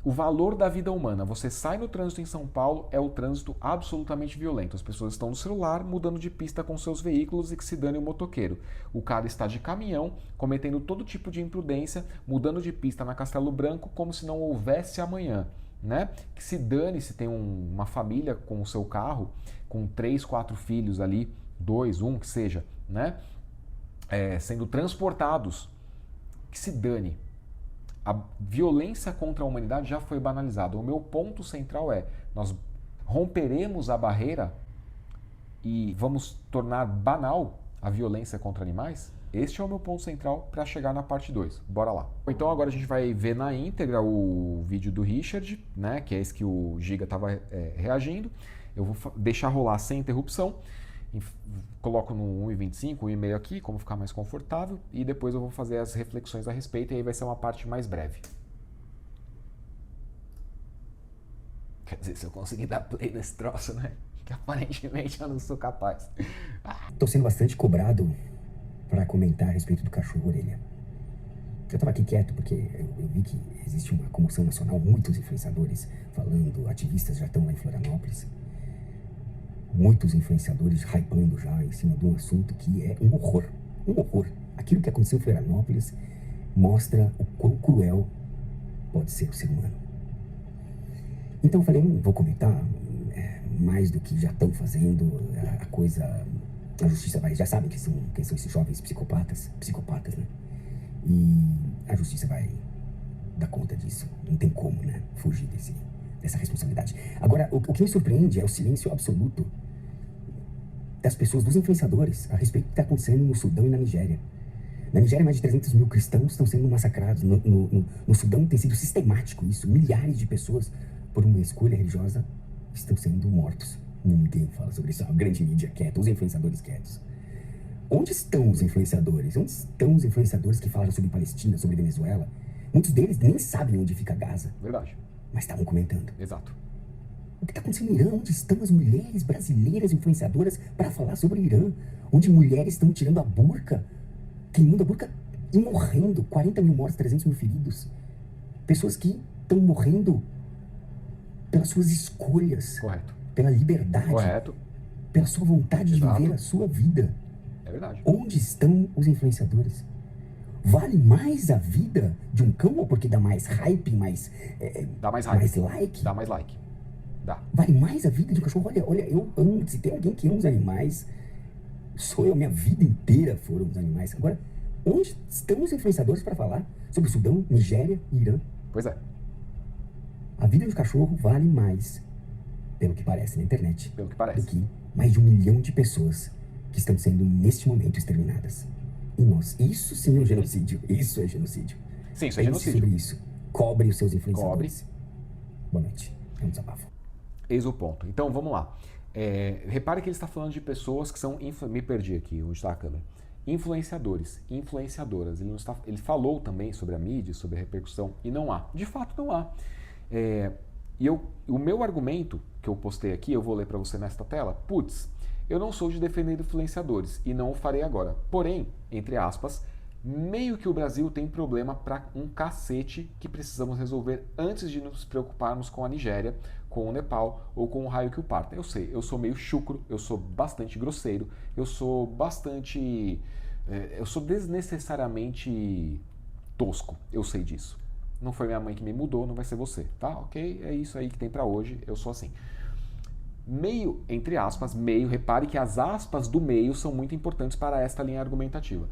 Speaker 1: o valor da vida humana. Você sai no trânsito em São Paulo, é o trânsito absolutamente violento. As pessoas estão no celular, mudando de pista com seus veículos e que se dane o motoqueiro. O cara está de caminhão, cometendo todo tipo de imprudência, mudando de pista na Castelo Branco como se não houvesse amanhã, né? Que se dane se tem uma família com o seu carro, com 3, 4 filhos ali, 2, 1, que seja, né? Sendo transportados, que se dane. A violência contra a humanidade já foi banalizada. O meu ponto central nós romperemos a barreira e vamos tornar banal a violência contra animais? Este é o meu ponto central para chegar na parte 2. Bora lá. Então agora a gente vai ver na íntegra o vídeo do Richard, né, que é esse que o Giga estava reagindo. Eu vou deixar rolar sem interrupção. Coloco no 1,25, 1,5 aqui, como ficar mais confortável, e depois eu vou fazer as reflexões a respeito, e aí vai ser uma parte mais breve. Quer dizer, se eu conseguir dar play nesse troço, né? Que aparentemente eu não sou capaz.
Speaker 3: Tô sendo bastante cobrado para comentar a respeito do cachorro orelha. Eu tava aqui quieto porque eu vi que existe uma comoção nacional, muitos influenciadores falando, ativistas já estão lá em Florianópolis. Muitos influenciadores hypando já em cima de um assunto que é um horror. Um horror. Aquilo que aconteceu em Florianópolis mostra o quão cruel pode ser o ser humano. Então eu falei, não vou comentar mais do que já estão fazendo. A coisa... A justiça vai... Já sabem quem são esses jovens psicopatas, né? E a justiça vai dar conta disso. Não tem como, né? Fugir dessa responsabilidade. Agora, o que me surpreende é o silêncio absoluto das pessoas, dos influenciadores, a respeito do que está acontecendo no Sudão e na Nigéria. Na Nigéria, mais de 300 mil cristãos estão sendo massacrados. No Sudão tem sido sistemático isso. Milhares de pessoas, por uma escolha religiosa, estão sendo mortos. Ninguém fala sobre isso. A grande mídia quieta, os influenciadores quietos. Onde estão os influenciadores? Onde estão os influenciadores que falaram sobre Palestina, sobre Venezuela? Muitos deles nem sabem onde fica Gaza.
Speaker 1: Verdade.
Speaker 3: Mas estavam comentando.
Speaker 1: Exato.
Speaker 3: O que está acontecendo no Irã? Onde estão as mulheres brasileiras influenciadoras para falar sobre o Irã? Onde mulheres estão tirando a burca, queimando a burca e morrendo. 40 mil mortos, 300 mil feridos. Pessoas que estão morrendo pelas suas escolhas.
Speaker 1: Correto.
Speaker 3: Pela liberdade.
Speaker 1: Correto.
Speaker 3: Pela sua vontade
Speaker 1: Exato.
Speaker 3: de viver a sua vida.
Speaker 1: É verdade.
Speaker 3: Onde estão os influenciadores? Vale mais a vida de um cão ou porque dá mais hype,
Speaker 1: Dá mais hype.
Speaker 3: mais like?
Speaker 1: Dá mais like. Dá.
Speaker 3: Vale mais a vida de um cachorro? Olha, se tem alguém que ama os animais, Sou eu, minha vida inteira foram os animais. Agora, onde estão os influenciadores para falar sobre o Sudão, Nigéria e Irã?
Speaker 1: Pois é,
Speaker 3: A vida do cachorro vale mais, pelo que parece na internet,
Speaker 1: pelo que
Speaker 3: do
Speaker 1: parece.
Speaker 3: que mais de 1 milhão de pessoas que estão sendo, neste momento, exterminadas. E nós, isso sim é um genocídio. Isso é genocídio.
Speaker 1: Sim, isso é
Speaker 3: Pense
Speaker 1: genocídio.
Speaker 3: sobre isso. Cobre os seus influenciadores. Boa noite. É um desabafo.
Speaker 1: Eis o ponto. Então, vamos lá. Repare que ele está falando de pessoas que são... Me perdi aqui, onde está a câmera. Influenciadores, influenciadoras. Ele falou também sobre a mídia, sobre a repercussão, e não há. De fato, não há. O meu argumento que eu postei aqui, eu vou ler para você nesta tela. Putz, eu não sou de defender influenciadores e não o farei agora. Porém, entre aspas, meio que o Brasil tem problema para um cacete que precisamos resolver antes de nos preocuparmos com a Nigéria, com o Nepal ou com o raio que o parta. Eu sei, eu sou meio chucro, eu sou bastante grosseiro, eu sou desnecessariamente tosco, eu sei disso. Não foi minha mãe que me mudou, não vai ser você, tá? Ok? É isso aí que tem pra hoje, eu sou assim. Meio, entre aspas, meio, repare que as aspas do meio são muito importantes para esta linha argumentativa.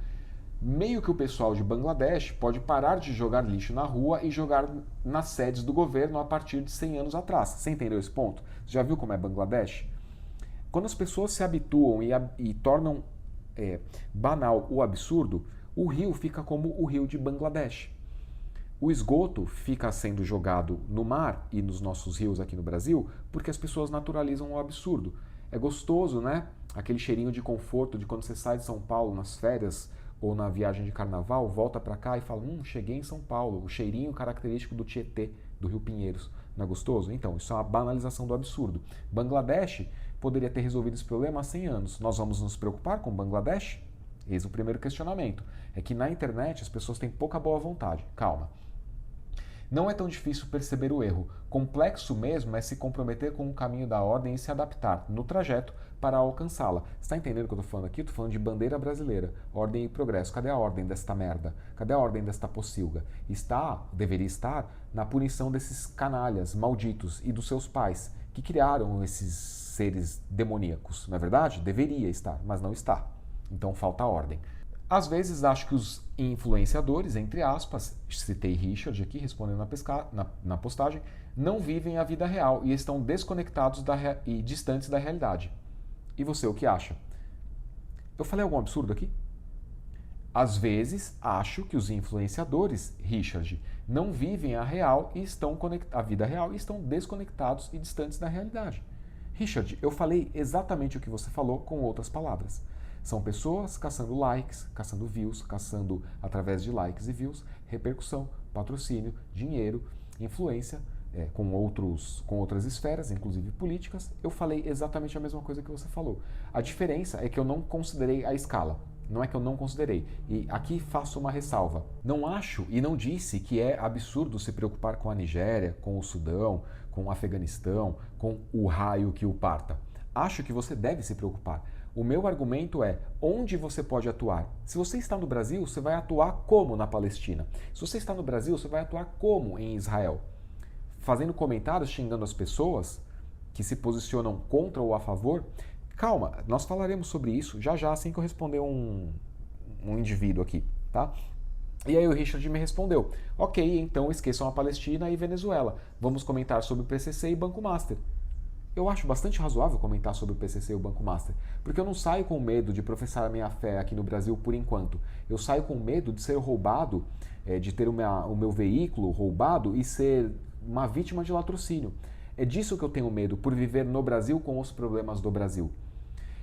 Speaker 1: Meio que o pessoal de Bangladesh pode parar de jogar lixo na rua e jogar nas sedes do governo a partir de 100 anos atrás. Você entendeu esse ponto? Você já viu como é Bangladesh? Quando as pessoas se habituam e tornam banal o absurdo, o rio fica como o rio de Bangladesh. O esgoto fica sendo jogado no mar e nos nossos rios aqui no Brasil porque as pessoas naturalizam o absurdo. É gostoso, né? Aquele cheirinho de conforto de quando você sai de São Paulo nas férias ou na viagem de carnaval, volta pra cá e fala, cheguei em São Paulo. O cheirinho característico do Tietê, do Rio Pinheiros. Não é gostoso? Então, isso é uma banalização do absurdo. Bangladesh poderia ter resolvido esse problema há 100 anos. Nós vamos nos preocupar com Bangladesh? Eis o primeiro questionamento. É que na internet as pessoas têm pouca boa vontade. Calma. Não é tão difícil perceber o erro. Complexo mesmo é se comprometer com o caminho da ordem e se adaptar no trajeto para alcançá-la. Você está entendendo o que eu estou falando aqui? Eu estou falando de bandeira brasileira, ordem e progresso. Cadê a ordem desta merda? Cadê a ordem desta pocilga? Deveria estar na punição desses canalhas malditos e dos seus pais que criaram esses seres demoníacos. Não é verdade? Deveria estar, mas não está. Então falta ordem. Às vezes acho que os influenciadores, entre aspas, citei Richard aqui respondendo na postagem, não vivem a vida real e estão desconectados e distantes da realidade. E você, o que acha? Eu falei algum absurdo aqui? Às vezes acho que os influenciadores, Richard, não vivem a vida real e estão desconectados e distantes da realidade. Richard, eu falei exatamente o que você falou com outras palavras. São pessoas caçando likes, caçando views, caçando através de likes e views, repercussão, patrocínio, dinheiro, influência, com outras esferas, inclusive políticas. Eu falei exatamente a mesma coisa que você falou. A diferença é que eu não considerei a escala. Não é que eu não considerei. E aqui faço uma ressalva. Não acho e não disse que é absurdo se preocupar com a Nigéria, com o Sudão, com o Afeganistão, com o raio que o parta. Acho que você deve se preocupar. O meu argumento é onde você pode atuar. Se você está no Brasil, você vai atuar como na Palestina. Se você está no Brasil, você vai atuar como em Israel. Fazendo comentários, xingando as pessoas que se posicionam contra ou a favor. Calma, nós falaremos sobre isso já assim que eu responder um indivíduo aqui, tá? E aí o Richard me respondeu, ok, então esqueçam a Palestina e Venezuela. Vamos comentar sobre o PCC e Banco Master. Eu acho bastante razoável comentar sobre o PCC e o Banco Master, porque eu não saio com medo de professar a minha fé aqui no Brasil por enquanto. Eu saio com medo de ser roubado, de ter o meu veículo roubado e ser uma vítima de latrocínio. É disso que eu tenho medo, por viver no Brasil com os problemas do Brasil.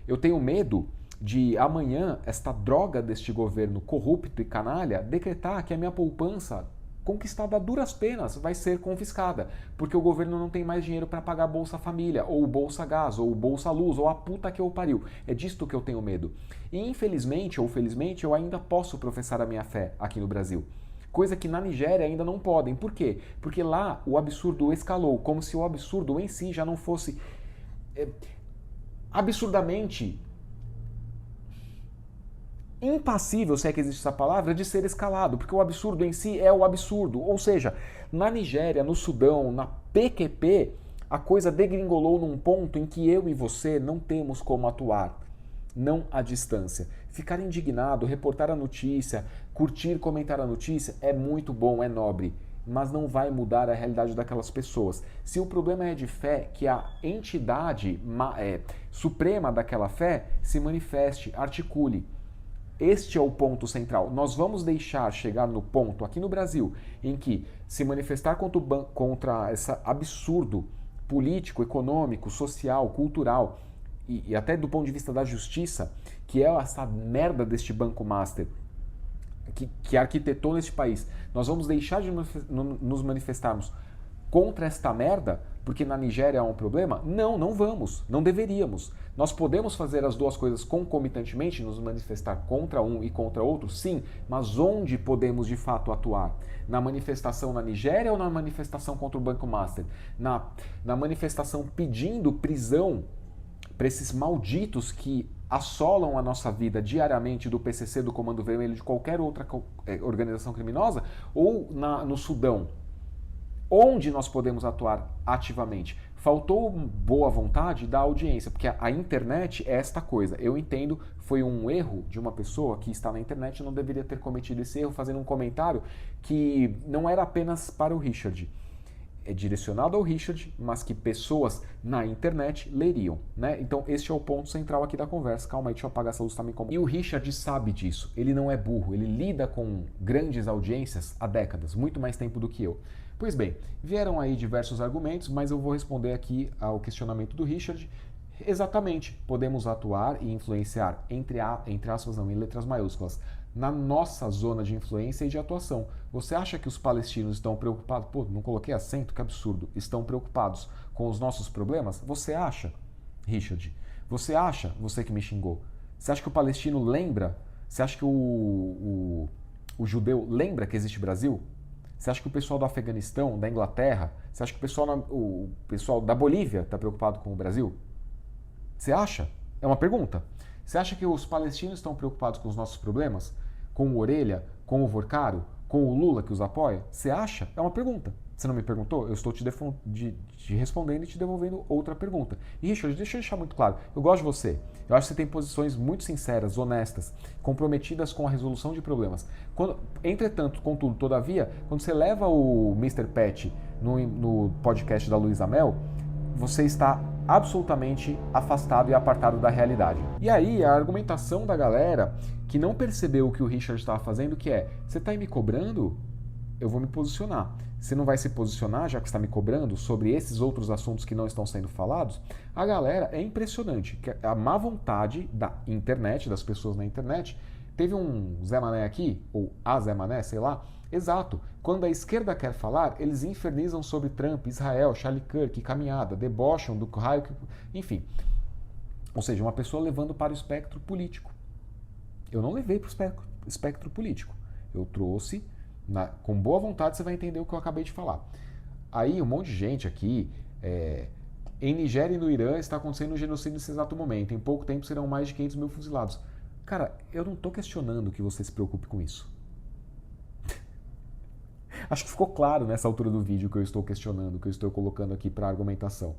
Speaker 1: Eu tenho medo de amanhã esta droga deste governo corrupto e canalha decretar que a minha poupança conquistada a duras penas vai ser confiscada, porque o governo não tem mais dinheiro para pagar Bolsa Família, ou Bolsa Gás, ou Bolsa Luz, ou a puta que eu pariu. É disto que eu tenho medo. E infelizmente ou felizmente eu ainda posso professar a minha fé aqui no Brasil. Coisa que na Nigéria ainda não podem. Por quê? Porque lá o absurdo escalou, como se o absurdo em si já não fosse absurdamente impassível, se é que existe essa palavra, de ser escalado, porque o absurdo em si é o absurdo. Ou seja, na Nigéria, no Sudão, na PQP, a coisa degringolou num ponto em que eu e você não temos como atuar. não à distância. Ficar indignado, reportar a notícia, curtir, comentar a notícia é muito bom, é nobre, mas não vai mudar a realidade daquelas pessoas. Se o problema é de fé, que a entidade suprema daquela fé se manifeste, articule. Este é o ponto central. Nós vamos deixar chegar no ponto, aqui no Brasil, em que se manifestar contra esse absurdo político, econômico, social, cultural e até do ponto de vista da justiça, que é essa merda deste Banco Master, que arquitetou neste país. Nós vamos deixar de nos manifestarmos contra esta merda, porque na Nigéria há um problema? Não, não vamos, não deveríamos. Nós podemos fazer as duas coisas concomitantemente, nos manifestar contra um e contra outro? Sim, mas onde podemos de fato atuar? Na manifestação na Nigéria ou na manifestação contra o Banco Master? Na manifestação pedindo prisão para esses malditos que assolam a nossa vida diariamente, do PCC, do Comando Vermelho, de qualquer outra organização criminosa, ou no Sudão? Onde nós podemos atuar ativamente? Faltou boa vontade da audiência, porque a internet é esta coisa. Eu entendo, foi um erro de uma pessoa que está na internet e não deveria ter cometido esse erro, fazendo um comentário que não era apenas para o Richard. É direcionado ao Richard, mas que pessoas na internet leriam, né? Então este é o ponto central aqui da conversa. Calma aí, deixa eu apagar essa luz, tá me incomodando. E o Richard sabe disso, ele não é burro, ele lida com grandes audiências há décadas, muito mais tempo do que eu. Pois bem, vieram aí diversos argumentos, mas eu vou responder aqui ao questionamento do Richard. Exatamente, podemos atuar e influenciar, entre aspas não, em letras maiúsculas, na nossa zona de influência e de atuação. Você acha que os palestinos estão preocupados? Pô, não coloquei acento, que absurdo. Estão preocupados com os nossos problemas? Você acha, Richard? Você acha, você que me xingou? Você acha que o palestino lembra? Você acha que o judeu lembra que existe Brasil? Você acha que o pessoal do Afeganistão, da Inglaterra, você acha que o pessoal da Bolívia está preocupado com o Brasil? Você acha? É uma pergunta. Você acha que os palestinos estão preocupados com os nossos problemas? Com o Orelha? Com o Vorcaro? Com o Lula que os apoia? Você acha? É uma pergunta. Você não me perguntou? Eu estou te respondendo e te devolvendo outra pergunta. E Richard, deixa eu deixar muito claro. Eu gosto de você. Eu acho que você tem posições muito sinceras, honestas, comprometidas com a resolução de problemas. Entretanto, contudo, todavia, quando você leva o Mr. Pet no podcast da Luísa Mel, você está absolutamente afastado e apartado da realidade. E aí, a argumentação da galera que não percebeu o que o Richard estava fazendo, que é, você está aí me cobrando? Eu vou me posicionar. Você não vai se posicionar, já que está me cobrando, sobre esses outros assuntos que não estão sendo falados? A galera é impressionante. A má vontade da internet, das pessoas na internet. Teve um Zé Mané aqui, ou a Zé Mané, sei lá. Exato. Quando a esquerda quer falar, eles infernizam sobre Trump, Israel, Charlie Kirk, caminhada, debocham do raio, enfim. Ou seja, uma pessoa levando para o espectro político. Eu não levei para o espectro político. Eu trouxe, com boa vontade você vai entender o que eu acabei de falar. Aí um monte de gente aqui, em Nigéria e no Irã está acontecendo um genocídio nesse exato momento. Em pouco tempo serão mais de 500 mil fuzilados. Cara, eu não estou questionando que você se preocupe com isso. Acho que ficou claro nessa altura do vídeo que eu estou questionando, que eu estou colocando aqui para argumentação.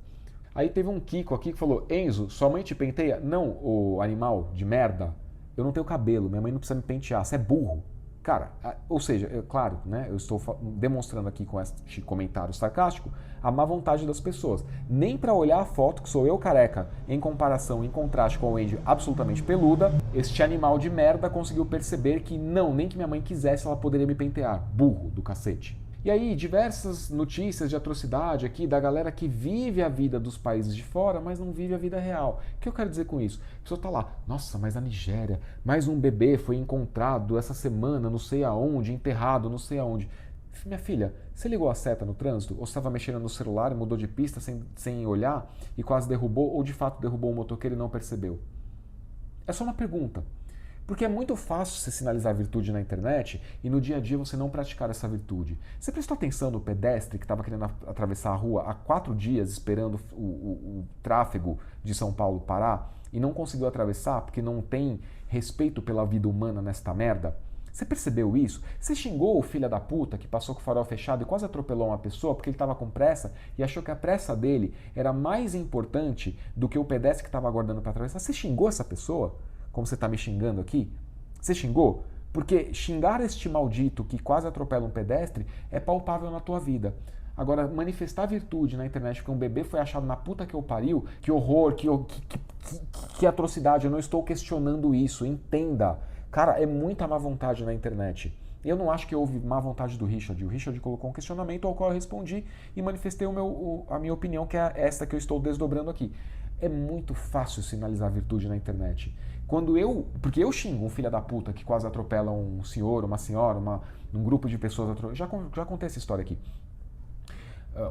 Speaker 1: Aí teve um Kiko aqui que falou, Enzo, sua mãe te penteia? Não, ô animal de merda, eu não tenho cabelo, minha mãe não precisa me pentear, você é burro. Cara, ou seja, claro, né, eu estou demonstrando aqui com este comentário sarcástico a má vontade das pessoas. Nem para olhar a foto, que sou eu careca, em comparação, em contraste com o Andy absolutamente peluda, este animal de merda conseguiu perceber que não, nem que minha mãe quisesse, ela poderia me pentear. Burro do cacete. E aí, diversas notícias de atrocidade aqui da galera que vive a vida dos países de fora, mas não vive a vida real. O que eu quero dizer com isso? A pessoa tá lá, nossa, mas a Nigéria, mais um bebê foi encontrado essa semana, não sei aonde, enterrado, não sei aonde. Minha filha, você ligou a seta no trânsito? Ou você estava mexendo no celular e mudou de pista sem olhar e quase derrubou, ou de fato derrubou um motoqueiro e não percebeu? É só uma pergunta. Porque é muito fácil você sinalizar virtude na internet e no dia a dia você não praticar essa virtude. Você prestou atenção no pedestre que estava querendo atravessar a rua há 4 dias esperando o tráfego de São Paulo parar e não conseguiu atravessar porque não tem respeito pela vida humana nesta merda? Você percebeu isso? Você xingou o filho da puta que passou com o farol fechado e quase atropelou uma pessoa porque ele estava com pressa e achou que a pressa dele era mais importante do que o pedestre que estava aguardando para atravessar? Você xingou essa pessoa? Como você está me xingando aqui? Você xingou? Porque xingar este maldito que quase atropela um pedestre é palpável na tua vida. Agora, manifestar virtude na internet porque um bebê foi achado na puta que eu pariu, que horror, que atrocidade, eu não estou questionando isso, entenda. Cara, é muita má vontade na internet. Eu não acho que houve má vontade do Richard. O Richard colocou um questionamento ao qual eu respondi e manifestei a minha opinião, que é essa que eu estou desdobrando aqui. É muito fácil sinalizar virtude na internet. Porque eu xingo um filho da puta que quase atropela um senhor, uma senhora, um grupo de pessoas. Já contei essa história aqui.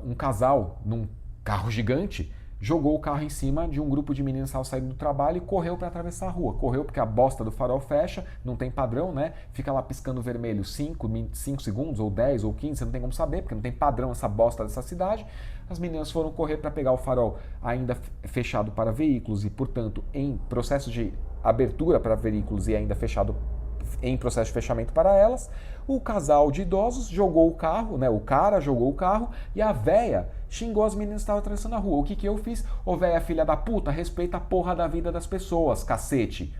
Speaker 1: Um casal num carro gigante jogou o carro em cima de um grupo de meninas que estavam saindo do trabalho e correu para atravessar a rua. Correu porque a bosta do farol fecha, não tem padrão, né? Fica lá piscando vermelho 5 segundos, ou 10, ou 15, você não tem como saber, porque não tem padrão essa bosta dessa cidade. As meninas foram correr para pegar o farol ainda fechado para veículos e, portanto, em processo de abertura para veículos e ainda fechado em processo de fechamento para elas. O casal de idosos jogou o carro, né? O cara jogou o carro e a véia xingou as meninas que estavam atravessando a rua. O que eu fiz? Ô véia filha da puta, respeita a porra da vida das pessoas, cacete.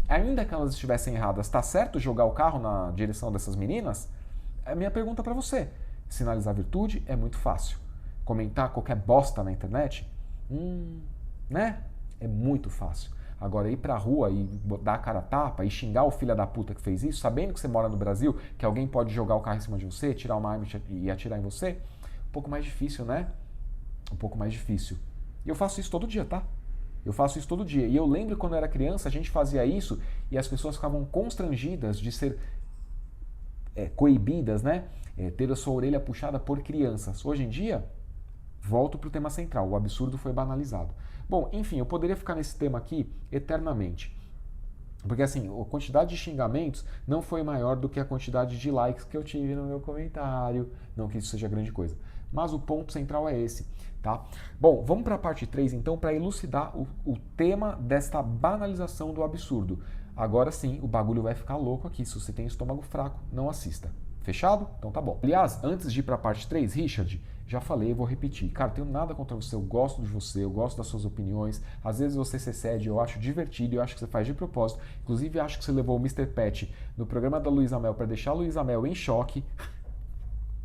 Speaker 1: Ainda que elas estivessem erradas, tá certo jogar o carro na direção dessas meninas? É a minha pergunta para você. Sinalizar virtude é muito fácil. Comentar qualquer bosta na internet? Né? É muito fácil. Agora, ir pra rua e dar a cara a tapa e xingar o filho da puta que fez isso, sabendo que você mora no Brasil, que alguém pode jogar o carro em cima de você, tirar uma arma e atirar em você, um pouco mais difícil, né? Um pouco mais difícil. E eu faço isso todo dia, tá? Eu faço isso todo dia. E eu lembro quando eu era criança, a gente fazia isso e as pessoas ficavam constrangidas de ser coibidas, né? Ter a sua orelha puxada por crianças. Hoje em dia, volto pro tema central, o absurdo foi banalizado. Bom, enfim, eu poderia ficar nesse tema aqui eternamente. Porque assim, a quantidade de xingamentos não foi maior do que a quantidade de likes que eu tive no meu comentário. Não que isso seja grande coisa. Mas o ponto central é esse, tá? Bom, vamos para a parte 3 então, para elucidar o tema desta banalização do absurdo. Agora sim, o bagulho vai ficar louco aqui. Se você tem estômago fraco, não assista. Fechado? Então tá bom. Aliás, antes de ir para a parte 3, Richard, já falei, vou repetir. Cara, tenho nada contra você, eu gosto de você, eu gosto das suas opiniões. Às vezes você se excede, eu acho divertido, eu acho que você faz de propósito. Inclusive, acho que você levou o Mr. Pet no programa da Luísa Mel para deixar a Luísa Mel em choque.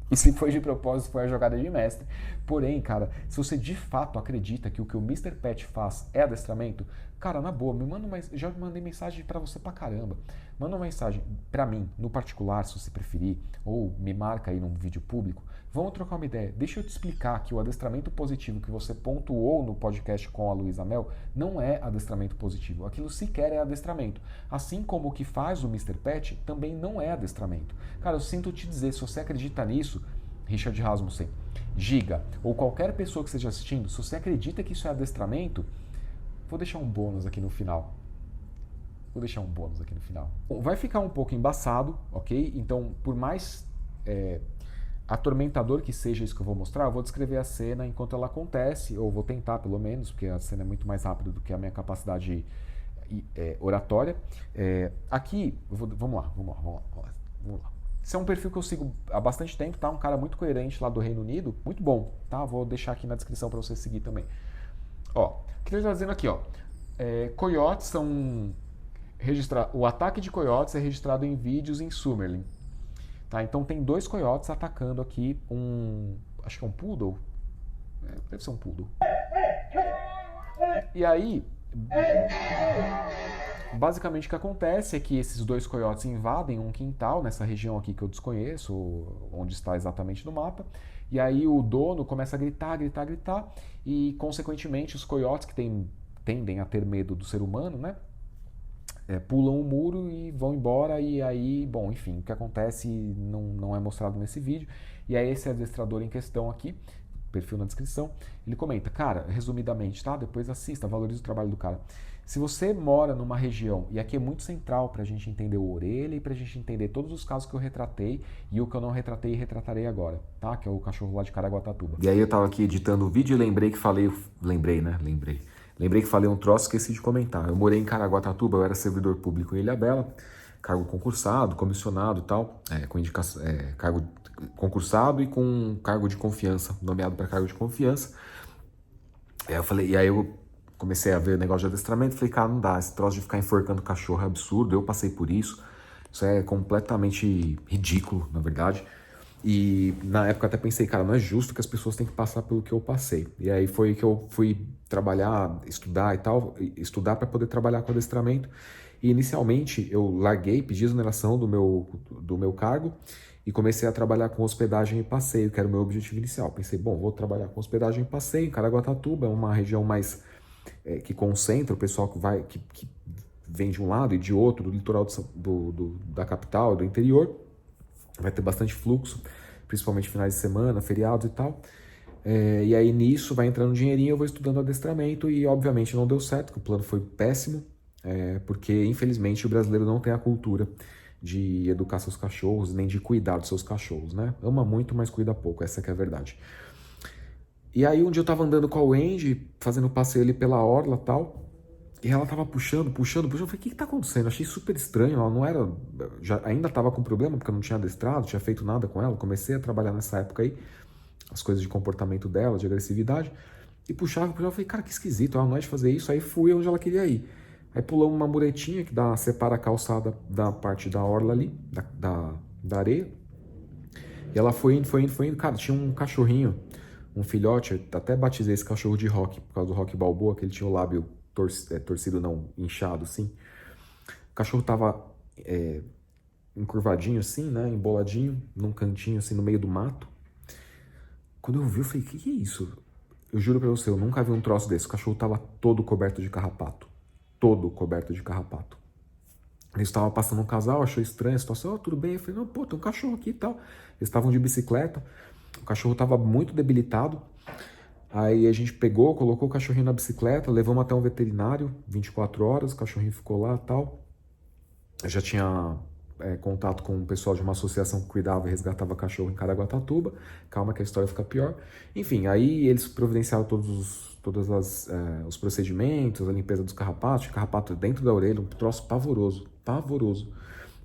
Speaker 1: E se foi de propósito, foi a jogada de mestre. Porém, cara, se você de fato acredita que o Mr. Pet faz é adestramento, cara, na boa, me manda já mandei mensagem pra você pra caramba. Manda uma mensagem pra mim, no particular, se você preferir, ou me marca aí num vídeo público. Vamos trocar uma ideia. Deixa eu te explicar que o adestramento positivo que você pontuou no podcast com a Luísa Mel não é adestramento positivo. Aquilo sequer é adestramento. Assim como o que faz o Mr. Pet também não é adestramento. Cara, eu sinto te dizer, se você acredita nisso, Richard Rasmussen, Giga, ou qualquer pessoa que esteja assistindo, se você acredita que isso é adestramento, vou deixar um bônus aqui no final. Bom, vai ficar um pouco embaçado, ok? Então, por mais atormentador que seja isso que eu vou mostrar, eu vou descrever a cena enquanto ela acontece, ou vou tentar pelo menos, porque a cena é muito mais rápida do que a minha capacidade oratória. Aqui, vamos lá. Esse é um perfil que eu sigo há bastante tempo, tá? Um cara muito coerente lá do Reino Unido, muito bom, tá? Vou deixar aqui na descrição para você seguir também. Ó, o que ele está dizendo aqui, ó? Coiotes são o ataque de coiotes é registrado em vídeos em Summerlin. Tá? Então tem 2 coiotes atacando aqui acho que é um poodle. Deve ser um poodle. E aí, basicamente o que acontece é que esses 2 coiotes invadem um quintal nessa região aqui que eu desconheço, onde está exatamente no mapa. E aí o dono começa a gritar, e consequentemente os coiotes que tendem a ter medo do ser humano, né? Pulam o muro e vão embora, e aí, bom, enfim, o que acontece não é mostrado nesse vídeo. E aí esse adestrador em questão aqui, perfil na descrição, ele comenta, cara, resumidamente, tá? Depois assista, valoriza o trabalho do cara. Se você mora numa região, e aqui é muito central pra gente entender o Orelha e pra gente entender todos os casos que eu retratei e o que eu não retratei e retratarei agora, tá? Que é o cachorro lá de Caraguatatuba. E aí eu tava aqui editando o vídeo e lembrei que falei que falei um troço e esqueci de comentar. Eu morei em Caraguatatuba, eu era servidor público em Ilhabela, cargo concursado, comissionado e tal, com indicação, cargo concursado e com cargo de confiança, nomeado para cargo de confiança. Eu falei, e aí eu comecei a ver negócio de adestramento, falei, cara, não dá, esse troço de ficar enforcando cachorro é absurdo, eu passei por isso é completamente ridículo, na verdade. E na época até pensei, cara, não é justo que as pessoas têm que passar pelo que eu passei. E aí foi que eu fui trabalhar, estudar e tal, estudar para poder trabalhar com adestramento. E inicialmente eu larguei, pedi exoneração do meu cargo e comecei a trabalhar com hospedagem e passeio, que era o meu objetivo inicial. Pensei, bom, vou trabalhar com hospedagem e passeio em Caraguatatuba, é uma região mais que concentra o pessoal que vem de um lado e de outro, do litoral da capital, do interior. Vai ter bastante fluxo, principalmente finais de semana, feriados e tal. E aí nisso vai entrando dinheirinho, eu vou estudando adestramento e obviamente não deu certo, que o plano foi péssimo, porque infelizmente o brasileiro não tem a cultura de educar seus cachorros, nem de cuidar dos seus cachorros, né? Ama muito, mas cuida pouco, essa que é a verdade. E aí um dia eu tava andando com a Wendy, fazendo passeio ali pela orla e tal, e ela tava puxando. Eu falei, o que tá acontecendo? Eu achei super estranho, ela não era... ainda tava com problema, porque eu não tinha adestrado, tinha feito nada com ela. Comecei a trabalhar nessa época aí, as coisas de comportamento dela, de agressividade, e puxava. Eu falei, cara, que esquisito, ela não é de fazer isso. Aí fui onde ela queria ir. Aí pulamos uma muretinha que separa a calçada da parte da orla ali, da areia. E ela foi indo. Cara, tinha um cachorrinho, um filhote, até batizei esse cachorro de Rock, por causa do Rock Balboa, que ele tinha o lábio torcido não, inchado assim. O cachorro tava encurvadinho assim, né, emboladinho, num cantinho assim, no meio do mato. Quando eu vi, eu falei, que é isso? Eu juro pra você, eu nunca vi um troço desse. O cachorro tava todo coberto de carrapato. Todo coberto de carrapato. Eles estavam passando um casal, achou estranha a situação, tudo bem. Eu falei, não, pô, tem um cachorro aqui e tal. Eles estavam de bicicleta, o cachorro tava muito debilitado. Aí a gente pegou, colocou o cachorrinho na bicicleta, levamos até um veterinário, 24 horas, o cachorrinho ficou lá e tal. Eu já tinha contato com o pessoal de uma associação que cuidava e resgatava cachorro em Caraguatatuba. Calma que a história fica pior. Enfim, aí eles providenciaram todos os procedimentos, a limpeza dos carrapatos, carrapato dentro da orelha, um troço pavoroso, pavoroso.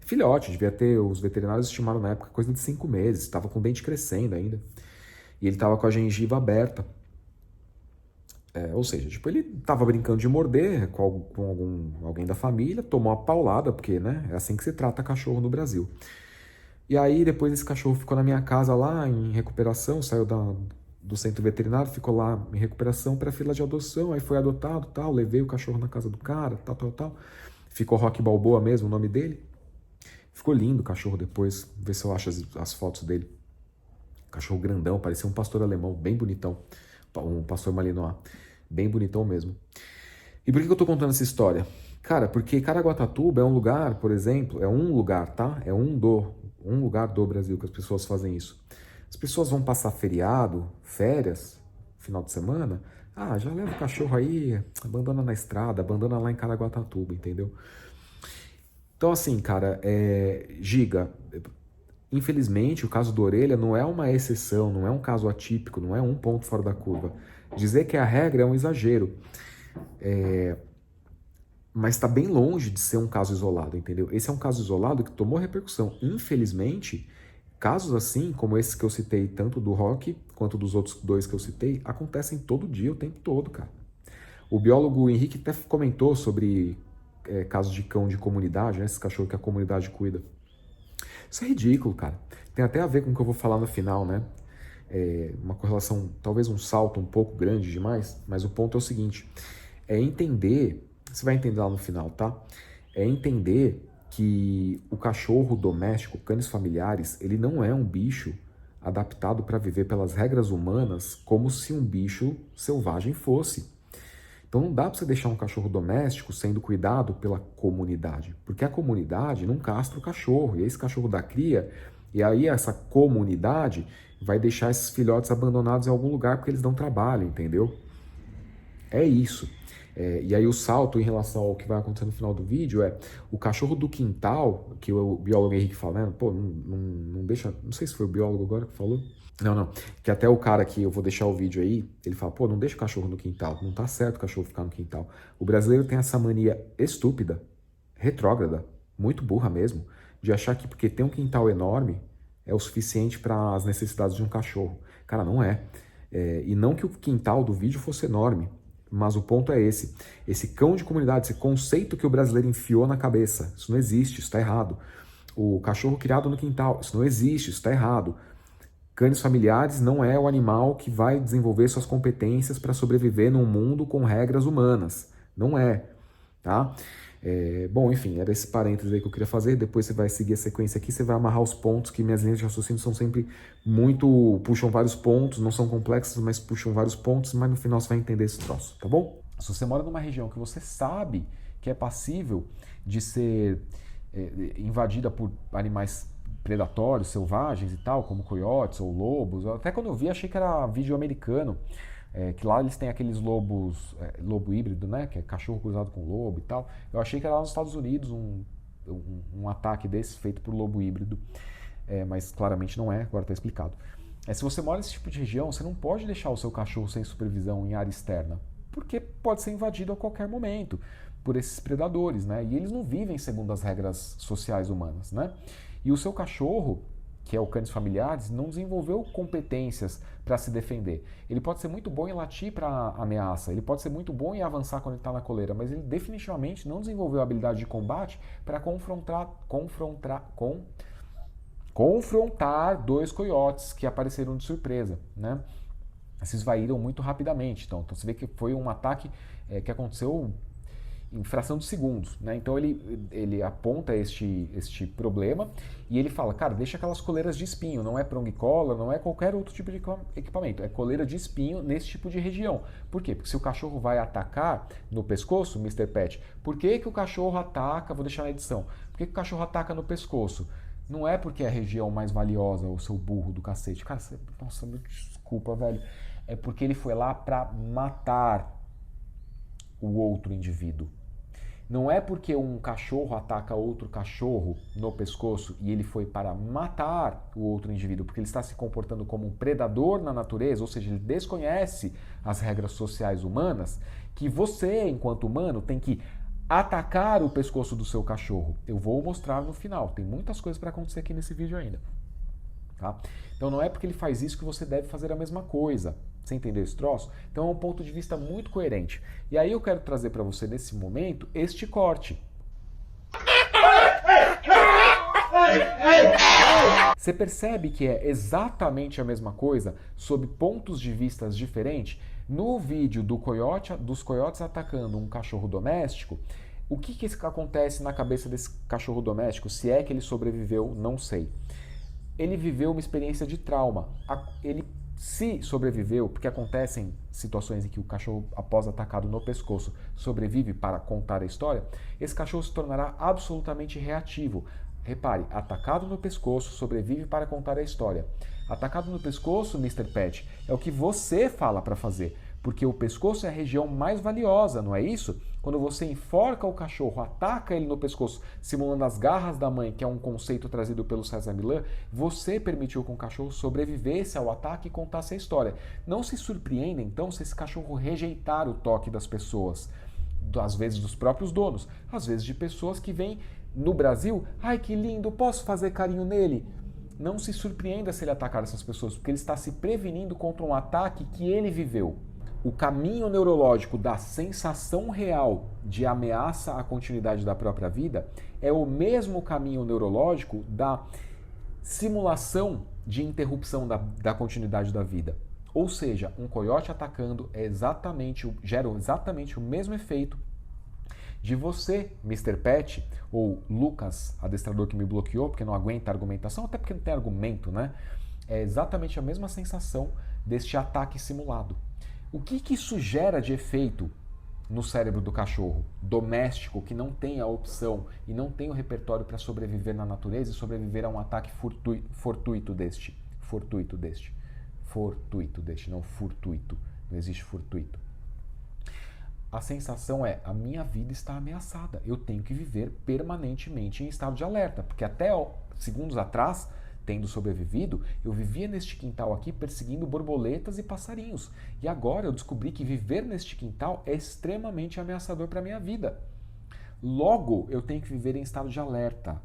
Speaker 1: Filhote, devia ter, os veterinários estimaram na época coisa de 5 meses, estava com o dente crescendo ainda. E ele estava com a gengiva aberta. Ou seja, tipo, ele tava brincando de morder com alguém da família, tomou uma paulada, porque, né, é assim que se trata cachorro no Brasil. E aí, depois esse cachorro ficou na minha casa lá, em recuperação, saiu do centro veterinário, ficou lá em recuperação para fila de adoção, aí foi adotado, tal, levei o cachorro na casa do cara, tal. Ficou Rock Balboa mesmo, o nome dele. Ficou lindo o cachorro depois, ver se eu acho as fotos dele. Cachorro grandão, parecia um pastor alemão, bem bonitão, um pastor malinois. Bem bonitão mesmo. E por que eu tô contando essa história? Cara, porque Caraguatatuba é um lugar, por exemplo, é um lugar, tá? É um lugar do Brasil que as pessoas fazem isso. As pessoas vão passar feriado, férias, final de semana. Ah, já leva o cachorro aí, abandona na estrada, abandona lá em Caraguatatuba, entendeu? Então assim, cara, Giga, infelizmente o caso da orelha não é uma exceção, não é um caso atípico, não é um ponto fora da curva. Dizer que a regra é um exagero, mas está bem longe de ser um caso isolado, entendeu? Esse é um caso isolado que tomou repercussão. Infelizmente, casos assim, como esse que eu citei, tanto do Rock quanto dos outros 2 que eu citei, acontecem todo dia, o tempo todo, cara. O biólogo Henrique até comentou sobre casos de cão de comunidade, né? Esse cachorro que a comunidade cuida. Isso é ridículo, cara. Tem até a ver com o que eu vou falar no final, né? Uma correlação, talvez um salto um pouco grande demais, mas o ponto é o seguinte, entender, você vai entender lá no final, tá? É entender que o cachorro doméstico, canis familiares, ele não é um bicho adaptado para viver pelas regras humanas como se um bicho selvagem fosse. Então não dá para você deixar um cachorro doméstico sendo cuidado pela comunidade, porque a comunidade não castra o cachorro, e esse cachorro dá cria, e aí essa comunidade vai deixar esses filhotes abandonados em algum lugar porque eles dão trabalho, entendeu? É isso. E aí o salto em relação ao que vai acontecer no final do vídeo o cachorro do quintal, que o biólogo Henrique fala, né? Pô, não deixa, não sei se foi o biólogo agora que falou. Não, que até o cara que eu vou deixar o vídeo aí, ele fala, pô, não deixa o cachorro no quintal, não tá certo o cachorro ficar no quintal. O brasileiro tem essa mania estúpida, retrógrada, muito burra mesmo, de achar que porque tem um quintal enorme é o suficiente para as necessidades de um cachorro. Cara, não é. E não que o quintal do vídeo fosse enorme, mas o ponto é esse. Esse cão de comunidade, esse conceito que o brasileiro enfiou na cabeça, isso não existe, isso está errado. O cachorro criado no quintal, isso não existe, isso está errado. Cães familiares não é o animal que vai desenvolver suas competências para sobreviver num mundo com regras humanas. Não é, tá? Bom, enfim, era esse parênteses aí que eu queria fazer. Depois você vai seguir a sequência aqui, você vai amarrar os pontos, que minhas linhas de raciocínio são sempre puxam vários pontos, não são complexas, mas puxam vários pontos, mas no final você vai entender esse troço, tá bom? Se você mora numa região que você sabe que é passível de ser invadida por animais predatórios, selvagens e tal, como coiotes ou lobos, até quando eu vi achei que era vídeo americano, que lá eles têm aqueles lobos, lobo híbrido, né, que é cachorro cruzado com lobo e tal. Eu achei que era lá nos Estados Unidos um ataque desse feito por lobo híbrido, mas claramente não é, agora está explicado. Se você mora nesse tipo de região, você não pode deixar o seu cachorro sem supervisão em área externa, porque pode ser invadido a qualquer momento por esses predadores, né, e eles não vivem segundo as regras sociais humanas, né. E o seu cachorro, que é o canis familiaris, não desenvolveu competências para se defender. Ele pode ser muito bom em latir para ameaça, ele pode ser muito bom em avançar quando ele está na coleira, mas ele definitivamente não desenvolveu a habilidade de combate para confrontar dois coiotes que apareceram de surpresa, né? Se esvaíram muito rapidamente. Então você vê que foi um ataque que aconteceu em fração de segundos, né? Então ele aponta este problema e ele fala, cara, deixa aquelas coleiras de espinho, não é prong collar, não é qualquer outro tipo de equipamento, é coleira de espinho nesse tipo de região. Por quê? Porque se o cachorro vai atacar no pescoço, Mr. Pet, por que o cachorro ataca, vou deixar na edição, por que o cachorro ataca no pescoço? Não é porque é a região mais valiosa, o seu burro do cacete. Cara, nossa, me desculpa, velho. É porque ele foi lá para matar o outro indivíduo. Não é porque um cachorro ataca outro cachorro no pescoço e ele foi para matar o outro indivíduo, porque ele está se comportando como um predador na natureza, ou seja, ele desconhece as regras sociais humanas, que você, enquanto humano, tem que atacar o pescoço do seu cachorro. Eu vou mostrar no final, tem muitas coisas para acontecer aqui nesse vídeo ainda. Tá? Então não é porque ele faz isso que você deve fazer a mesma coisa. Você entendeu esse troço? Então é um ponto de vista muito coerente. E aí eu quero trazer para você nesse momento este corte. Você percebe que é exatamente a mesma coisa sob pontos de vista diferentes? No vídeo dos coiotes atacando um cachorro doméstico, o que acontece na cabeça desse cachorro doméstico? Se é que ele sobreviveu, não sei. Ele viveu uma experiência de trauma. Ele se sobreviveu, porque acontecem situações em que o cachorro, após atacado no pescoço, sobrevive para contar a história, esse cachorro se tornará absolutamente reativo. Repare, atacado no pescoço, sobrevive para contar a história. Atacado no pescoço, Mr. Pet, é o que você fala para fazer, porque o pescoço é a região mais valiosa, não é isso? Quando você enforca o cachorro, ataca ele no pescoço, simulando as garras da mãe, que é um conceito trazido pelo César Millan, você permitiu que o cachorro sobrevivesse ao ataque e contasse a história. Não se surpreenda, então, se esse cachorro rejeitar o toque das pessoas, às vezes dos próprios donos, às vezes de pessoas que vêm no Brasil, ai que lindo, posso fazer carinho nele? Não se surpreenda se ele atacar essas pessoas, porque ele está se prevenindo contra um ataque que ele viveu. O caminho neurológico da sensação real de ameaça à continuidade da própria vida é o mesmo caminho neurológico da simulação de interrupção da continuidade da vida. Ou seja, um coiote atacando gera exatamente o mesmo efeito de você, Mr. Pet, ou Lucas, adestrador que me bloqueou porque não aguenta a argumentação, até porque não tem argumento, né? É exatamente a mesma sensação deste ataque simulado. O que isso gera de efeito no cérebro do cachorro doméstico que não tem a opção e não tem o repertório para sobreviver na natureza e sobreviver a um ataque fortuito deste? Não furtuito. Não existe furtuito. A sensação é, a minha vida está ameaçada. Eu tenho que viver permanentemente em estado de alerta, porque até segundos atrás, tendo sobrevivido, eu vivia neste quintal aqui perseguindo borboletas e passarinhos. E agora eu descobri que viver neste quintal é extremamente ameaçador para a minha vida. Logo, eu tenho que viver em estado de alerta.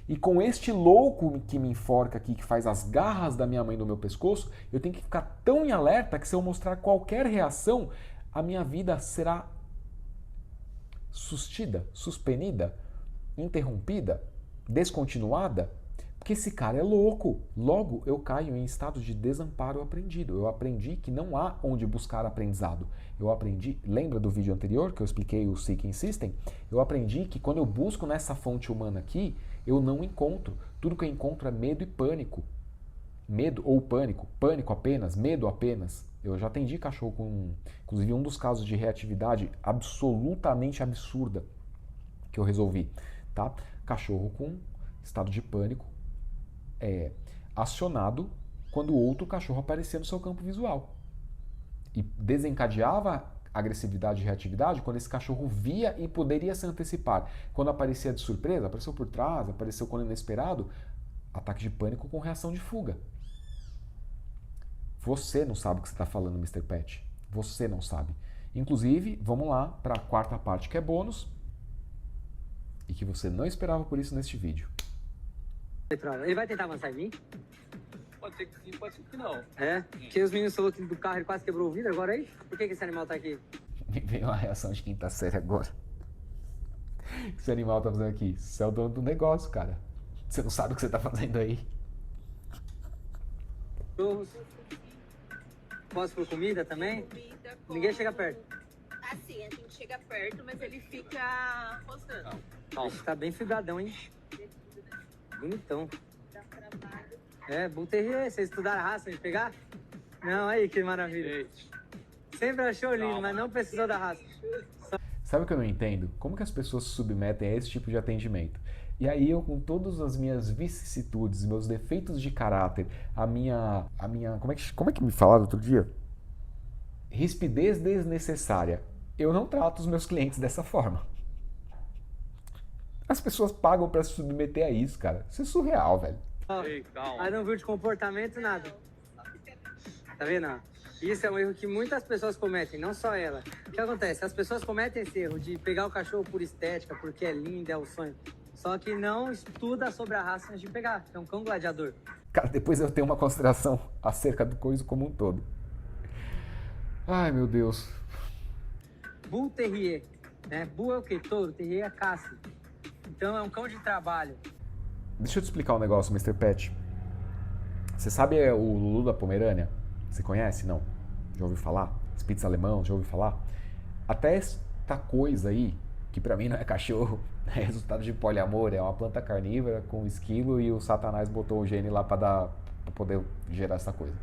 Speaker 1: E com este louco que me enforca aqui, que faz as garras da minha mãe no meu pescoço, eu tenho que ficar tão em alerta que se eu mostrar qualquer reação, a minha vida será sustida, suspenida, interrompida, descontinuada, porque esse cara é louco. Logo, eu caio em estado de desamparo aprendido. Eu aprendi que não há onde buscar aprendizado. Eu aprendi, lembra do vídeo anterior que eu expliquei o Seeking System? Eu aprendi que quando eu busco nessa fonte humana aqui, eu não encontro. Tudo que eu encontro é medo e pânico. Medo ou pânico. Pânico apenas, medo apenas. Eu já atendi cachorro com, inclusive, um dos casos de reatividade absolutamente absurda que eu resolvi, tá? Cachorro com estado de pânico acionado quando outro cachorro aparecia no seu campo visual. E desencadeava agressividade e reatividade quando esse cachorro via e poderia se antecipar. Quando aparecia de surpresa, apareceu por trás, apareceu quando inesperado, ataque de pânico com reação de fuga. Você não sabe o que você está falando, Mr. Pet. Você não sabe. Inclusive, vamos lá para a quarta parte que é bônus e que você não esperava por isso neste vídeo.
Speaker 5: Ele vai tentar avançar em mim?
Speaker 6: Pode ser que sim, pode ser que não.
Speaker 5: É? Porque os meninos falaram que do carro ele quase quebrou o vidro, agora aí? Por que esse animal tá aqui?
Speaker 1: Me veio uma reação de quinta série agora. O que esse animal tá fazendo aqui? Você é o dono do negócio, cara. Você não sabe o que você tá fazendo aí.
Speaker 5: Cachorros. Posso por comida também?
Speaker 7: Comida,
Speaker 5: Ninguém chega perto.
Speaker 7: Assim, a gente chega perto, mas ele fica rosnando.
Speaker 5: Ixi, tá bem fibradão, hein? Bonitão.
Speaker 7: Dá trabalho.
Speaker 5: É, Bull Terrier. Vocês estudaram a raça de pegar? Não, aí que maravilha. Sempre achou lindo, mas não precisou da raça.
Speaker 1: Sabe o que eu não entendo? Como que as pessoas se submetem a esse tipo de atendimento? E aí eu, com todas as minhas vicissitudes, meus defeitos de caráter, a minha como é que me falaram outro dia? Rispidez desnecessária. Eu não trato os meus clientes dessa forma. As pessoas pagam pra se submeter a isso, cara. Isso é surreal, velho.
Speaker 6: Ei, calma.
Speaker 5: Aí não viu de comportamento, nada. Tá vendo? Isso é um erro que muitas pessoas cometem, não só ela. O que acontece? As pessoas cometem esse erro de pegar o cachorro por estética, porque é lindo, é o sonho. Só que não estuda sobre a raça antes de pegar, que é um cão gladiador.
Speaker 1: Cara, depois eu tenho uma consideração acerca do coisa como um todo. Ai, meu Deus.
Speaker 5: Bull Terrier, né? Bull é o quê? Touro, Terrier é caça. Então é um cão de trabalho.
Speaker 1: Deixa eu te explicar um negócio, Mr. Pet. Você sabe o Lulu da Pomerânia? Você conhece? Não? Já ouviu falar? Spitz alemão, já ouviu falar? Até esta coisa aí, que pra mim não é cachorro, é resultado de poliamor, é uma planta carnívora com esquilo e o Satanás botou o gene lá pra poder gerar essa coisa.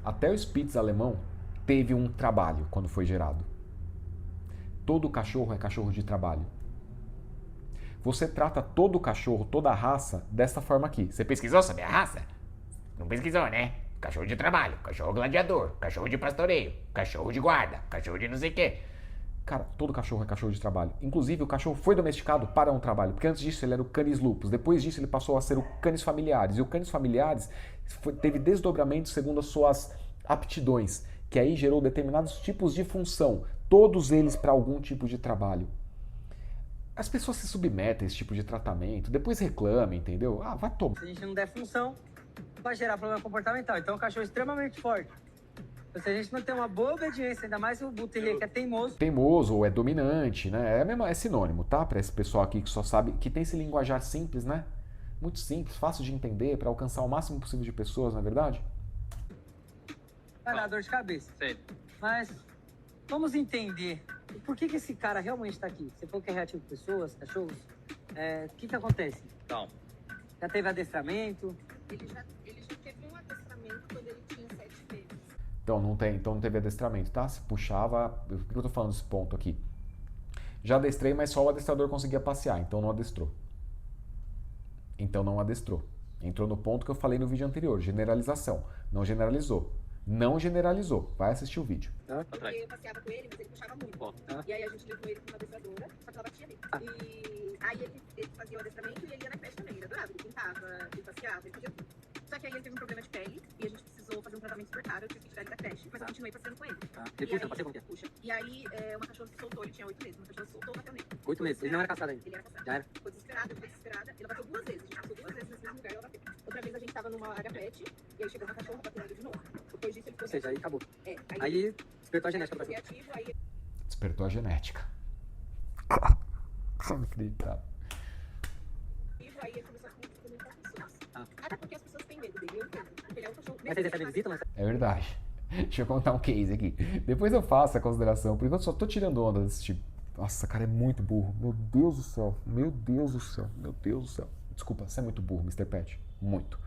Speaker 1: Até o Spitz alemão teve um trabalho quando foi gerado. Todo cachorro é cachorro de trabalho. Você trata todo cachorro, toda a raça, dessa forma aqui. Você pesquisou sobre a raça? Não pesquisou, né? Cachorro de trabalho, cachorro gladiador, cachorro de pastoreio, cachorro de guarda, cachorro de não sei o quê. Cara, todo cachorro é cachorro de trabalho. Inclusive, o cachorro foi domesticado para um trabalho, porque antes disso ele era o Canis lupus, depois disso ele passou a ser o Canis familiaris. E o Canis familiaris teve desdobramento segundo as suas aptidões, que aí gerou determinados tipos de função, todos eles para algum tipo de trabalho. As pessoas se submetem a esse tipo de tratamento, depois reclamam, entendeu? Ah, vai tomar.
Speaker 5: Se a gente não der função, vai gerar problema comportamental. Então é um cachorro extremamente forte. Então, se a gente não tem uma boa obediência, ainda mais o Bull Terrier que é teimoso.
Speaker 1: Teimoso ou é dominante, né? É sinônimo, tá? Para esse pessoal aqui que só sabe, que tem esse linguajar simples, né? Muito simples, fácil de entender, para alcançar o máximo possível de pessoas, não é verdade?
Speaker 5: Vai dar dor de cabeça.
Speaker 6: Sei.
Speaker 5: Mas vamos entender por que esse cara realmente está aqui. Você falou que é reativo com pessoas, cachorros. O que acontece?
Speaker 6: Calma.
Speaker 5: Já teve adestramento?
Speaker 7: Ele já teve um adestramento quando ele tinha 7 meses.
Speaker 1: Então não teve adestramento, tá? Se puxava. Por que eu tô falando desse ponto aqui? Já adestrei, mas só o adestrador conseguia passear, então não adestrou. Entrou no ponto que eu falei no vídeo anterior, generalização. Não generalizou. Não generalizou. Vai assistir o vídeo.
Speaker 7: Porque eu passeava com ele, mas ele puxava muito. E aí a gente levou ele pra uma adestradora, só que ela batia nele. E aí ele fazia o adestramento e ele ia na creche também. Ele adorava, ele pintava, ele passeava, ele fazia tudo. Só que aí ele teve um problema de pele e a gente precisou fazer um tratamento super caro. Eu tive que tirar ele da creche, mas eu continuei passeando com ele.
Speaker 5: Ele puxa, passeia com o quê?
Speaker 7: Puxa. E aí uma cachorra se soltou, ele tinha 8 meses, uma cachorra se soltou, bateu nele.
Speaker 5: 8 meses. Ele não era castrado ainda.
Speaker 7: Ele era castrado.
Speaker 5: Já era.
Speaker 7: Ficou desesperada. Ela bateu 2 vezes. A gente passou 2 vezes nesse mesmo lugar e ela bateu. Outra vez a gente tava numa área pet, e aí chegou uma cachorra batendo ele de novo. Depois disso ele ficou...
Speaker 5: Ou seja, aí acabou.
Speaker 7: Aí
Speaker 5: Despertou a genética do
Speaker 7: ficou
Speaker 5: cachorro.
Speaker 7: reativo, aí
Speaker 1: Despertou a genética. Inacreditável.
Speaker 7: aí ele começou a comunicar com pessoas.
Speaker 5: Ah.
Speaker 7: Até porque as pessoas têm medo dele, eu entendo. Porque ele é um cachorro...
Speaker 5: Mas vocês recebem visita, mas...
Speaker 1: É verdade. Deixa eu contar um case aqui. Depois eu faço a consideração, porque eu só tô tirando onda desse tipo. Nossa, cara, é muito burro. Meu Deus do céu. Meu Deus do céu. Meu Deus do céu. Desculpa, você é muito burro, Mr. Pet. Muito.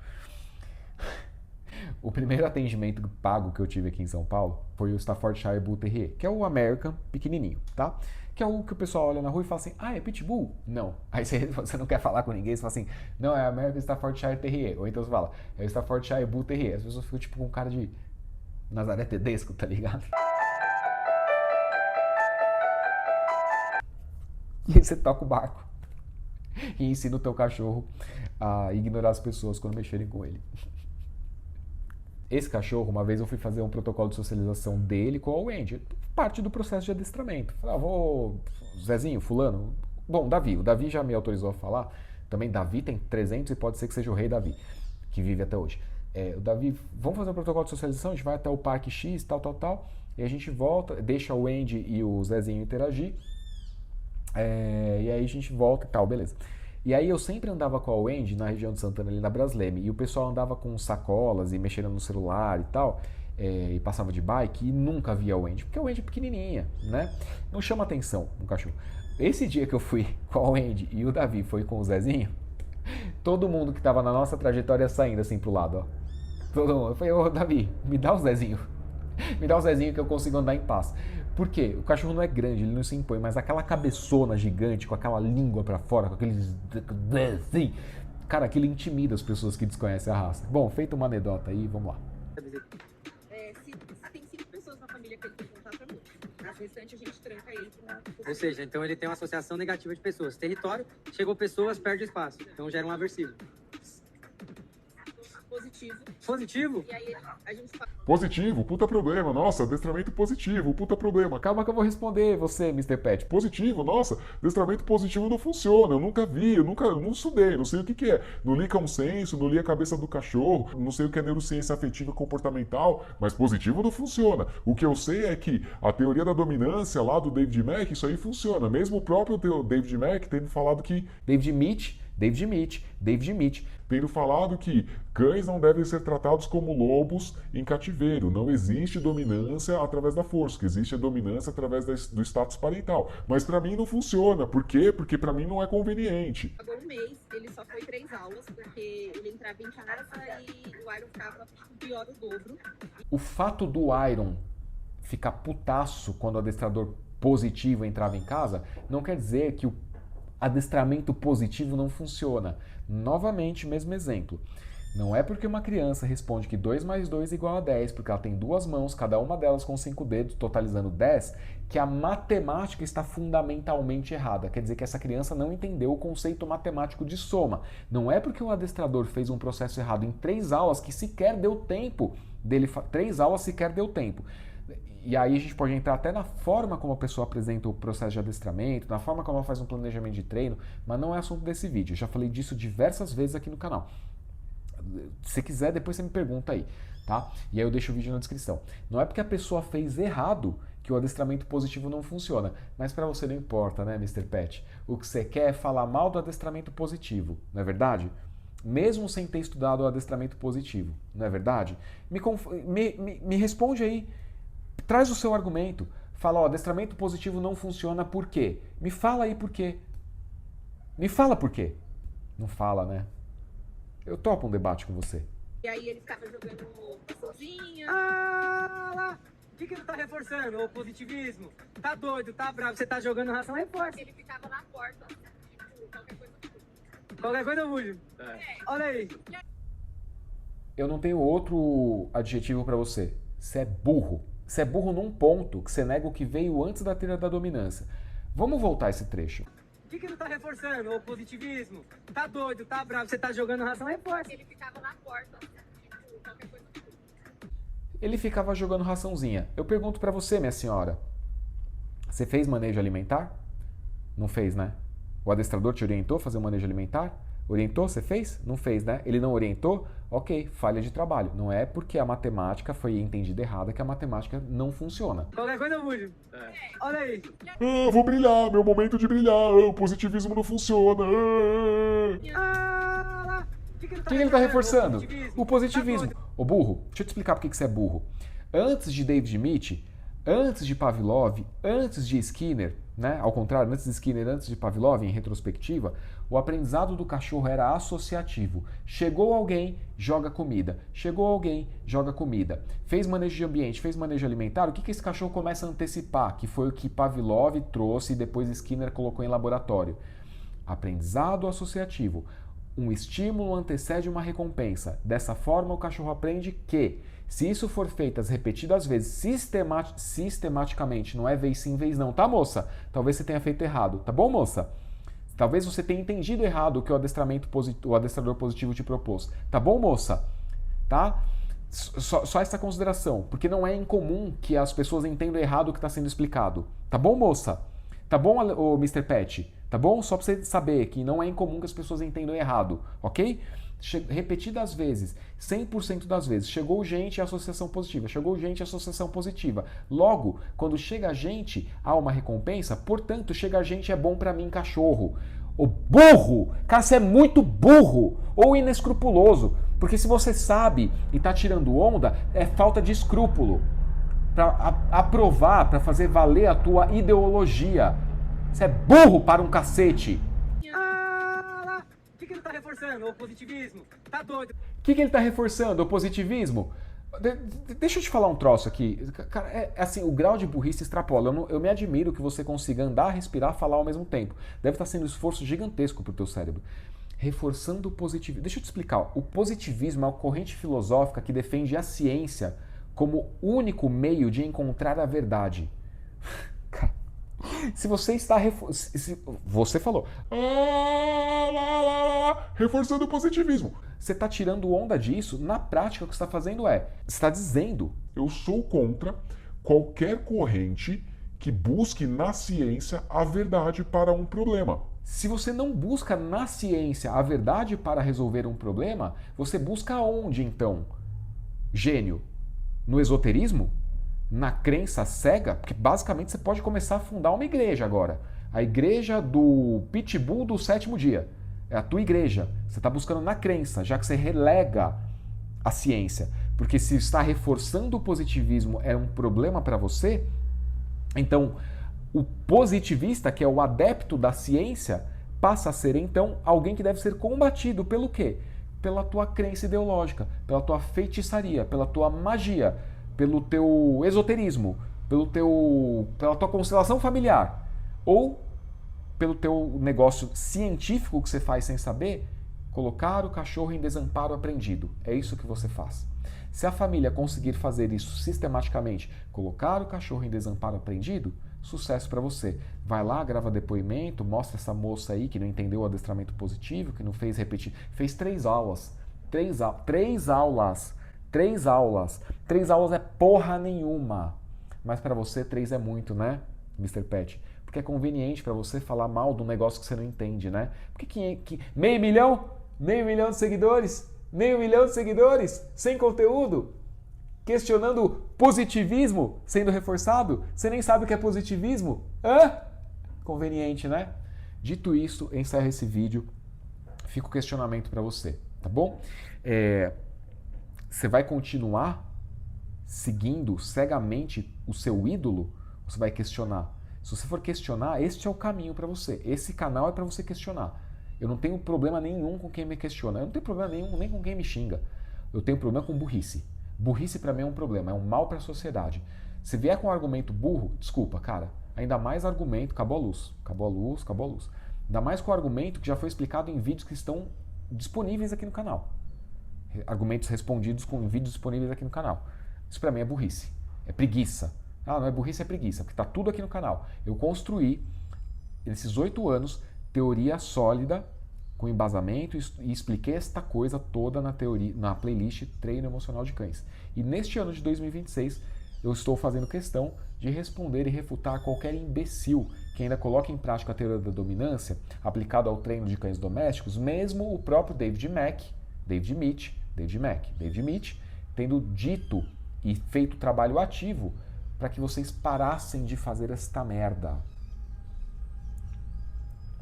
Speaker 1: O primeiro atendimento pago que eu tive aqui em São Paulo foi o Staffordshire Bull Terrier, que é o American pequenininho, tá? Que é o que o pessoal olha na rua e fala assim, ah, é Pitbull? Não. Aí você não quer falar com ninguém, você fala assim, não, é American Staffordshire Terrier. Ou então você fala, é o Staffordshire Bull Terrier. As pessoas ficam tipo com cara de Nazaré Tedesco, tá ligado? E aí você toca o barco e ensina o teu cachorro a ignorar as pessoas quando mexerem com ele. Esse cachorro, uma vez eu fui fazer um protocolo de socialização dele com o Wendy, parte do processo de adestramento. Falei, vou, Zezinho, fulano, bom, Davi, o Davi já me autorizou a falar, também Davi tem 300 e pode ser que seja o rei Davi, que vive até hoje. O Davi, vamos fazer um protocolo de socialização, a gente vai até o Parque X, tal, e a gente volta, deixa o Wendy e o Zezinho interagir, e aí a gente volta e tal, beleza. E aí eu sempre andava com a Wendy na região de Santana, ali na Brasleme, e o pessoal andava com sacolas e mexendo no celular e tal, e passava de bike e nunca via a Wendy, porque a Wendy é pequenininha, né? Não chama atenção um cachorro. Esse dia que eu fui com a Wendy e o Davi foi com o Zezinho, todo mundo que tava na nossa trajetória saindo assim pro lado, ó. Todo mundo. Eu falei, ô Davi, me dá o Zezinho. Me dá o Zezinho que eu consigo andar em paz. Por quê? O cachorro não é grande, ele não se impõe, mas aquela cabeçona gigante, com aquela língua pra fora, com aqueles... assim, cara, aquilo intimida as pessoas que desconhecem a raça. Bom, feita uma anedota aí, vamos lá.
Speaker 7: tem 5 pessoas na família que ele tem contato é muito. As restantes a gente tranca ele pra...
Speaker 5: Ou seja, então ele tem uma associação negativa de pessoas. Território, chegou pessoas, perde espaço. Então gera um aversivo.
Speaker 7: Positivo.
Speaker 5: Positivo?
Speaker 7: E aí a gente fala...
Speaker 8: Positivo, puta problema, nossa, adestramento positivo, puta problema.
Speaker 1: Calma que eu vou responder você, Mr. Pet.
Speaker 8: Positivo, nossa, adestramento positivo não funciona, eu nunca vi, eu não estudei, não sei o que é. Não li consenso, não li a cabeça do cachorro, não sei o que é neurociência afetiva e comportamental, mas positivo não funciona. O que eu sei é que a teoria da dominância lá do David Mack, isso aí funciona. Mesmo o próprio David Mack tendo falado que...
Speaker 1: David Mitch,
Speaker 8: tendo falado que cães não devem ser tratados como lobos em cativeiro. Não existe dominância através da força, que existe a dominância através do status parental. Mas pra mim não funciona. Por quê? Porque pra mim não é conveniente.
Speaker 7: Agora um mês, ele só foi 3 aulas, porque ele entrava em casa e o Iron ficava pior o dobro.
Speaker 1: O fato do Iron ficar putaço quando o adestrador positivo entrava em casa, não quer dizer que o adestramento positivo não funciona. Novamente, mesmo exemplo. Não é porque uma criança responde que 2 mais 2 é igual a 10, porque ela tem 2 mãos, cada uma delas com 5 dedos, totalizando 10, que a matemática está fundamentalmente errada. Quer dizer que essa criança não entendeu o conceito matemático de soma. Não é porque o adestrador fez um processo errado em 3 aulas que sequer deu tempo dele... 3 aulas sequer deu tempo. E aí a gente pode entrar até na forma como a pessoa apresenta o processo de adestramento, na forma como ela faz um planejamento de treino, mas não é assunto desse vídeo. Eu já falei disso diversas vezes aqui no canal. Se quiser, depois você me pergunta aí, tá? E aí eu deixo o vídeo na descrição. Não é porque a pessoa fez errado que o adestramento positivo não funciona. Mas para você não importa, né, Mr. Pet? O que você quer é falar mal do adestramento positivo, não é verdade? Mesmo sem ter estudado o adestramento positivo, não é verdade? Me responde aí. Traz o seu argumento. Fala, ó, adestramento positivo não funciona por quê? Me fala aí por quê. Me fala por quê. Não fala, né? Eu topo um debate com você.
Speaker 7: E aí ele ficava jogando sozinha.
Speaker 5: Ah, lá! O que ele tá reforçando? O positivismo? Tá doido, tá bravo, você tá jogando ração, reforça.
Speaker 7: Ele ficava na porta, tipo, qualquer coisa.
Speaker 5: Qualquer coisa eu mujo. Olha aí.
Speaker 1: Eu não tenho outro adjetivo pra você. Você é burro. Você é burro num ponto que você nega o que veio antes da teoria da dominância. Vamos voltar a esse trecho.
Speaker 5: O que ele tá reforçando? O positivismo? Tá doido, tá bravo, você tá jogando ração, reforça.
Speaker 7: Ele ficava na porta, tipo, qualquer coisa.
Speaker 1: Ele ficava jogando raçãozinha. Eu pergunto pra você, minha senhora. Você fez manejo alimentar? Não fez, né? O adestrador te orientou a fazer o manejo alimentar? Orientou? Você fez? Não fez, né? Ele não orientou? Ok, falha de trabalho. Não é porque a matemática foi entendida errada que a matemática não funciona.
Speaker 5: Qualquer coisa eu mudo. Olha aí.
Speaker 8: Ah, vou brilhar, meu momento de brilhar. O positivismo não funciona.
Speaker 1: O que ele tá reforçando? O positivismo. Ô burro, deixa eu te explicar por que você é burro. Antes de David Mitch, antes de Pavlov, antes de Skinner, né? Ao contrário, antes de Skinner, antes de Pavlov, em retrospectiva, o aprendizado do cachorro era associativo. Chegou alguém, joga comida. Chegou alguém, joga comida. Fez manejo de ambiente, fez manejo alimentar. O que esse cachorro começa a antecipar? Que foi o que Pavlov trouxe e depois Skinner colocou em laboratório. Aprendizado associativo. Um estímulo antecede uma recompensa. Dessa forma, o cachorro aprende que, se isso for feito as repetidas vezes, sistematicamente, não é vez sim, vez não, tá, moça? Talvez você tenha feito errado, tá bom, moça? Talvez você tenha entendido errado o que o adestrador positivo te propôs. Tá bom, moça? Tá? Só essa consideração, porque não é incomum que as pessoas entendam errado o que está sendo explicado. Tá bom, moça? Tá bom, o Mr. Pet? Tá bom? Só para você saber que não é incomum que as pessoas entendam errado, ok? Repetidas vezes, 100% das vezes, chegou gente, associação positiva, chegou gente, associação positiva. Logo, quando chega gente, há uma recompensa, portanto, chega gente é bom para mim, cachorro. O burro! Cara, você é muito burro ou inescrupuloso, porque se você sabe e tá tirando onda, é falta de escrúpulo para aprovar, para fazer valer a tua ideologia. Você é burro para um cacete.
Speaker 5: O que ele tá reforçando? O positivismo? Tá doido?
Speaker 1: O que ele tá reforçando? O positivismo? Deixa eu te falar um troço aqui. Cara, é assim, o grau de burrice extrapola. Eu me admiro que você consiga andar, respirar, falar ao mesmo tempo. Deve estar sendo um esforço gigantesco pro teu cérebro. Reforçando o positivismo. Deixa eu te explicar. O positivismo é uma corrente filosófica que defende a ciência como único meio de encontrar a verdade. Cara, se você está... Você falou...
Speaker 8: Reforçando o positivismo.
Speaker 1: Você está tirando onda disso, na prática o que você está fazendo é... Você está dizendo...
Speaker 8: Eu sou contra qualquer corrente que busque na ciência a verdade para um problema.
Speaker 1: Se você não busca na ciência a verdade para resolver um problema, você busca onde então? Gênio? No esoterismo? Na crença cega? Porque basicamente você pode começar a fundar uma igreja agora. A igreja do Pitbull do 7º dia. É a tua igreja. Você está buscando na crença, já que você relega a ciência. Porque se está reforçando o positivismo é um problema para você, então o positivista, que é o adepto da ciência, passa a ser então alguém que deve ser combatido pelo quê? Pela tua crença ideológica, pela tua feitiçaria, pela tua magia, pelo teu esoterismo, pela tua constelação familiar, ou pelo teu negócio científico que você faz sem saber, colocar o cachorro em desamparo aprendido. É isso que você faz. Se a família conseguir fazer isso sistematicamente, colocar o cachorro em desamparo aprendido, sucesso para você. Vai lá, grava depoimento, mostra essa moça aí que não entendeu o adestramento positivo, que não fez repetir. Fez 3 aulas. 3 aulas. 3 aulas. 3 aulas é porra nenhuma. Mas para você 3 é muito, né, Mr. Pet? Porque é conveniente para você falar mal de um negócio que você não entende, né? Porque meio milhão? Meio milhão de seguidores? Meio milhão de seguidores? Sem conteúdo? Questionando positivismo sendo reforçado? Você nem sabe o que é positivismo? Hã? Conveniente, né? Dito isso, encerro esse vídeo. Fica o questionamento para você, tá bom? Você vai continuar seguindo cegamente o seu ídolo? Ou você vai questionar? Se você for questionar, este é o caminho para você. Esse canal é para você questionar. Eu não tenho problema nenhum com quem me questiona. Eu não tenho problema nenhum nem com quem me xinga. Eu tenho problema com burrice. Burrice para mim é um problema, é um mal para a sociedade. Se vier com um argumento burro, desculpa, cara. Ainda mais argumento, acabou a luz. Acabou a luz, acabou a luz. Ainda mais com o argumento que já foi explicado em vídeos que estão disponíveis aqui no canal. Argumentos respondidos com vídeos disponíveis aqui no canal. Isso para mim é burrice. É preguiça. Ah, não é burrice, é preguiça, porque está tudo aqui no canal. Eu construí, nesses 8 anos, teoria sólida, com embasamento, e expliquei esta coisa toda na playlist Treino Emocional de Cães. E neste ano de 2026, eu estou fazendo questão de responder e refutar qualquer imbecil que que ainda coloca em prática a teoria da dominância aplicada ao treino de cães domésticos, mesmo o próprio David Mitch, tendo dito e feito trabalho ativo para que vocês parassem de fazer esta merda.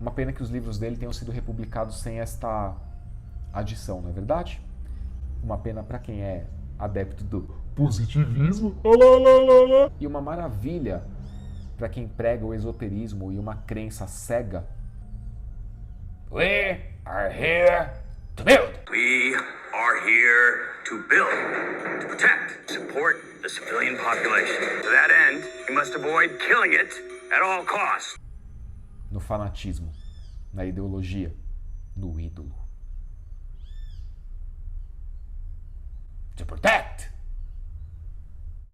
Speaker 1: Uma pena que os livros dele tenham sido republicados sem esta adição, não é verdade? Uma pena para quem é adepto do
Speaker 8: Positivismo? Olá, olá, olá, olá.
Speaker 1: e uma maravilha para quem prega o esoterismo e uma crença cega. We are here to build.
Speaker 9: We are here to build, to protect, support the civilian population. To that end, we must avoid killing it at all costs.
Speaker 1: No fanatismo, na ideologia, no ídolo. To protect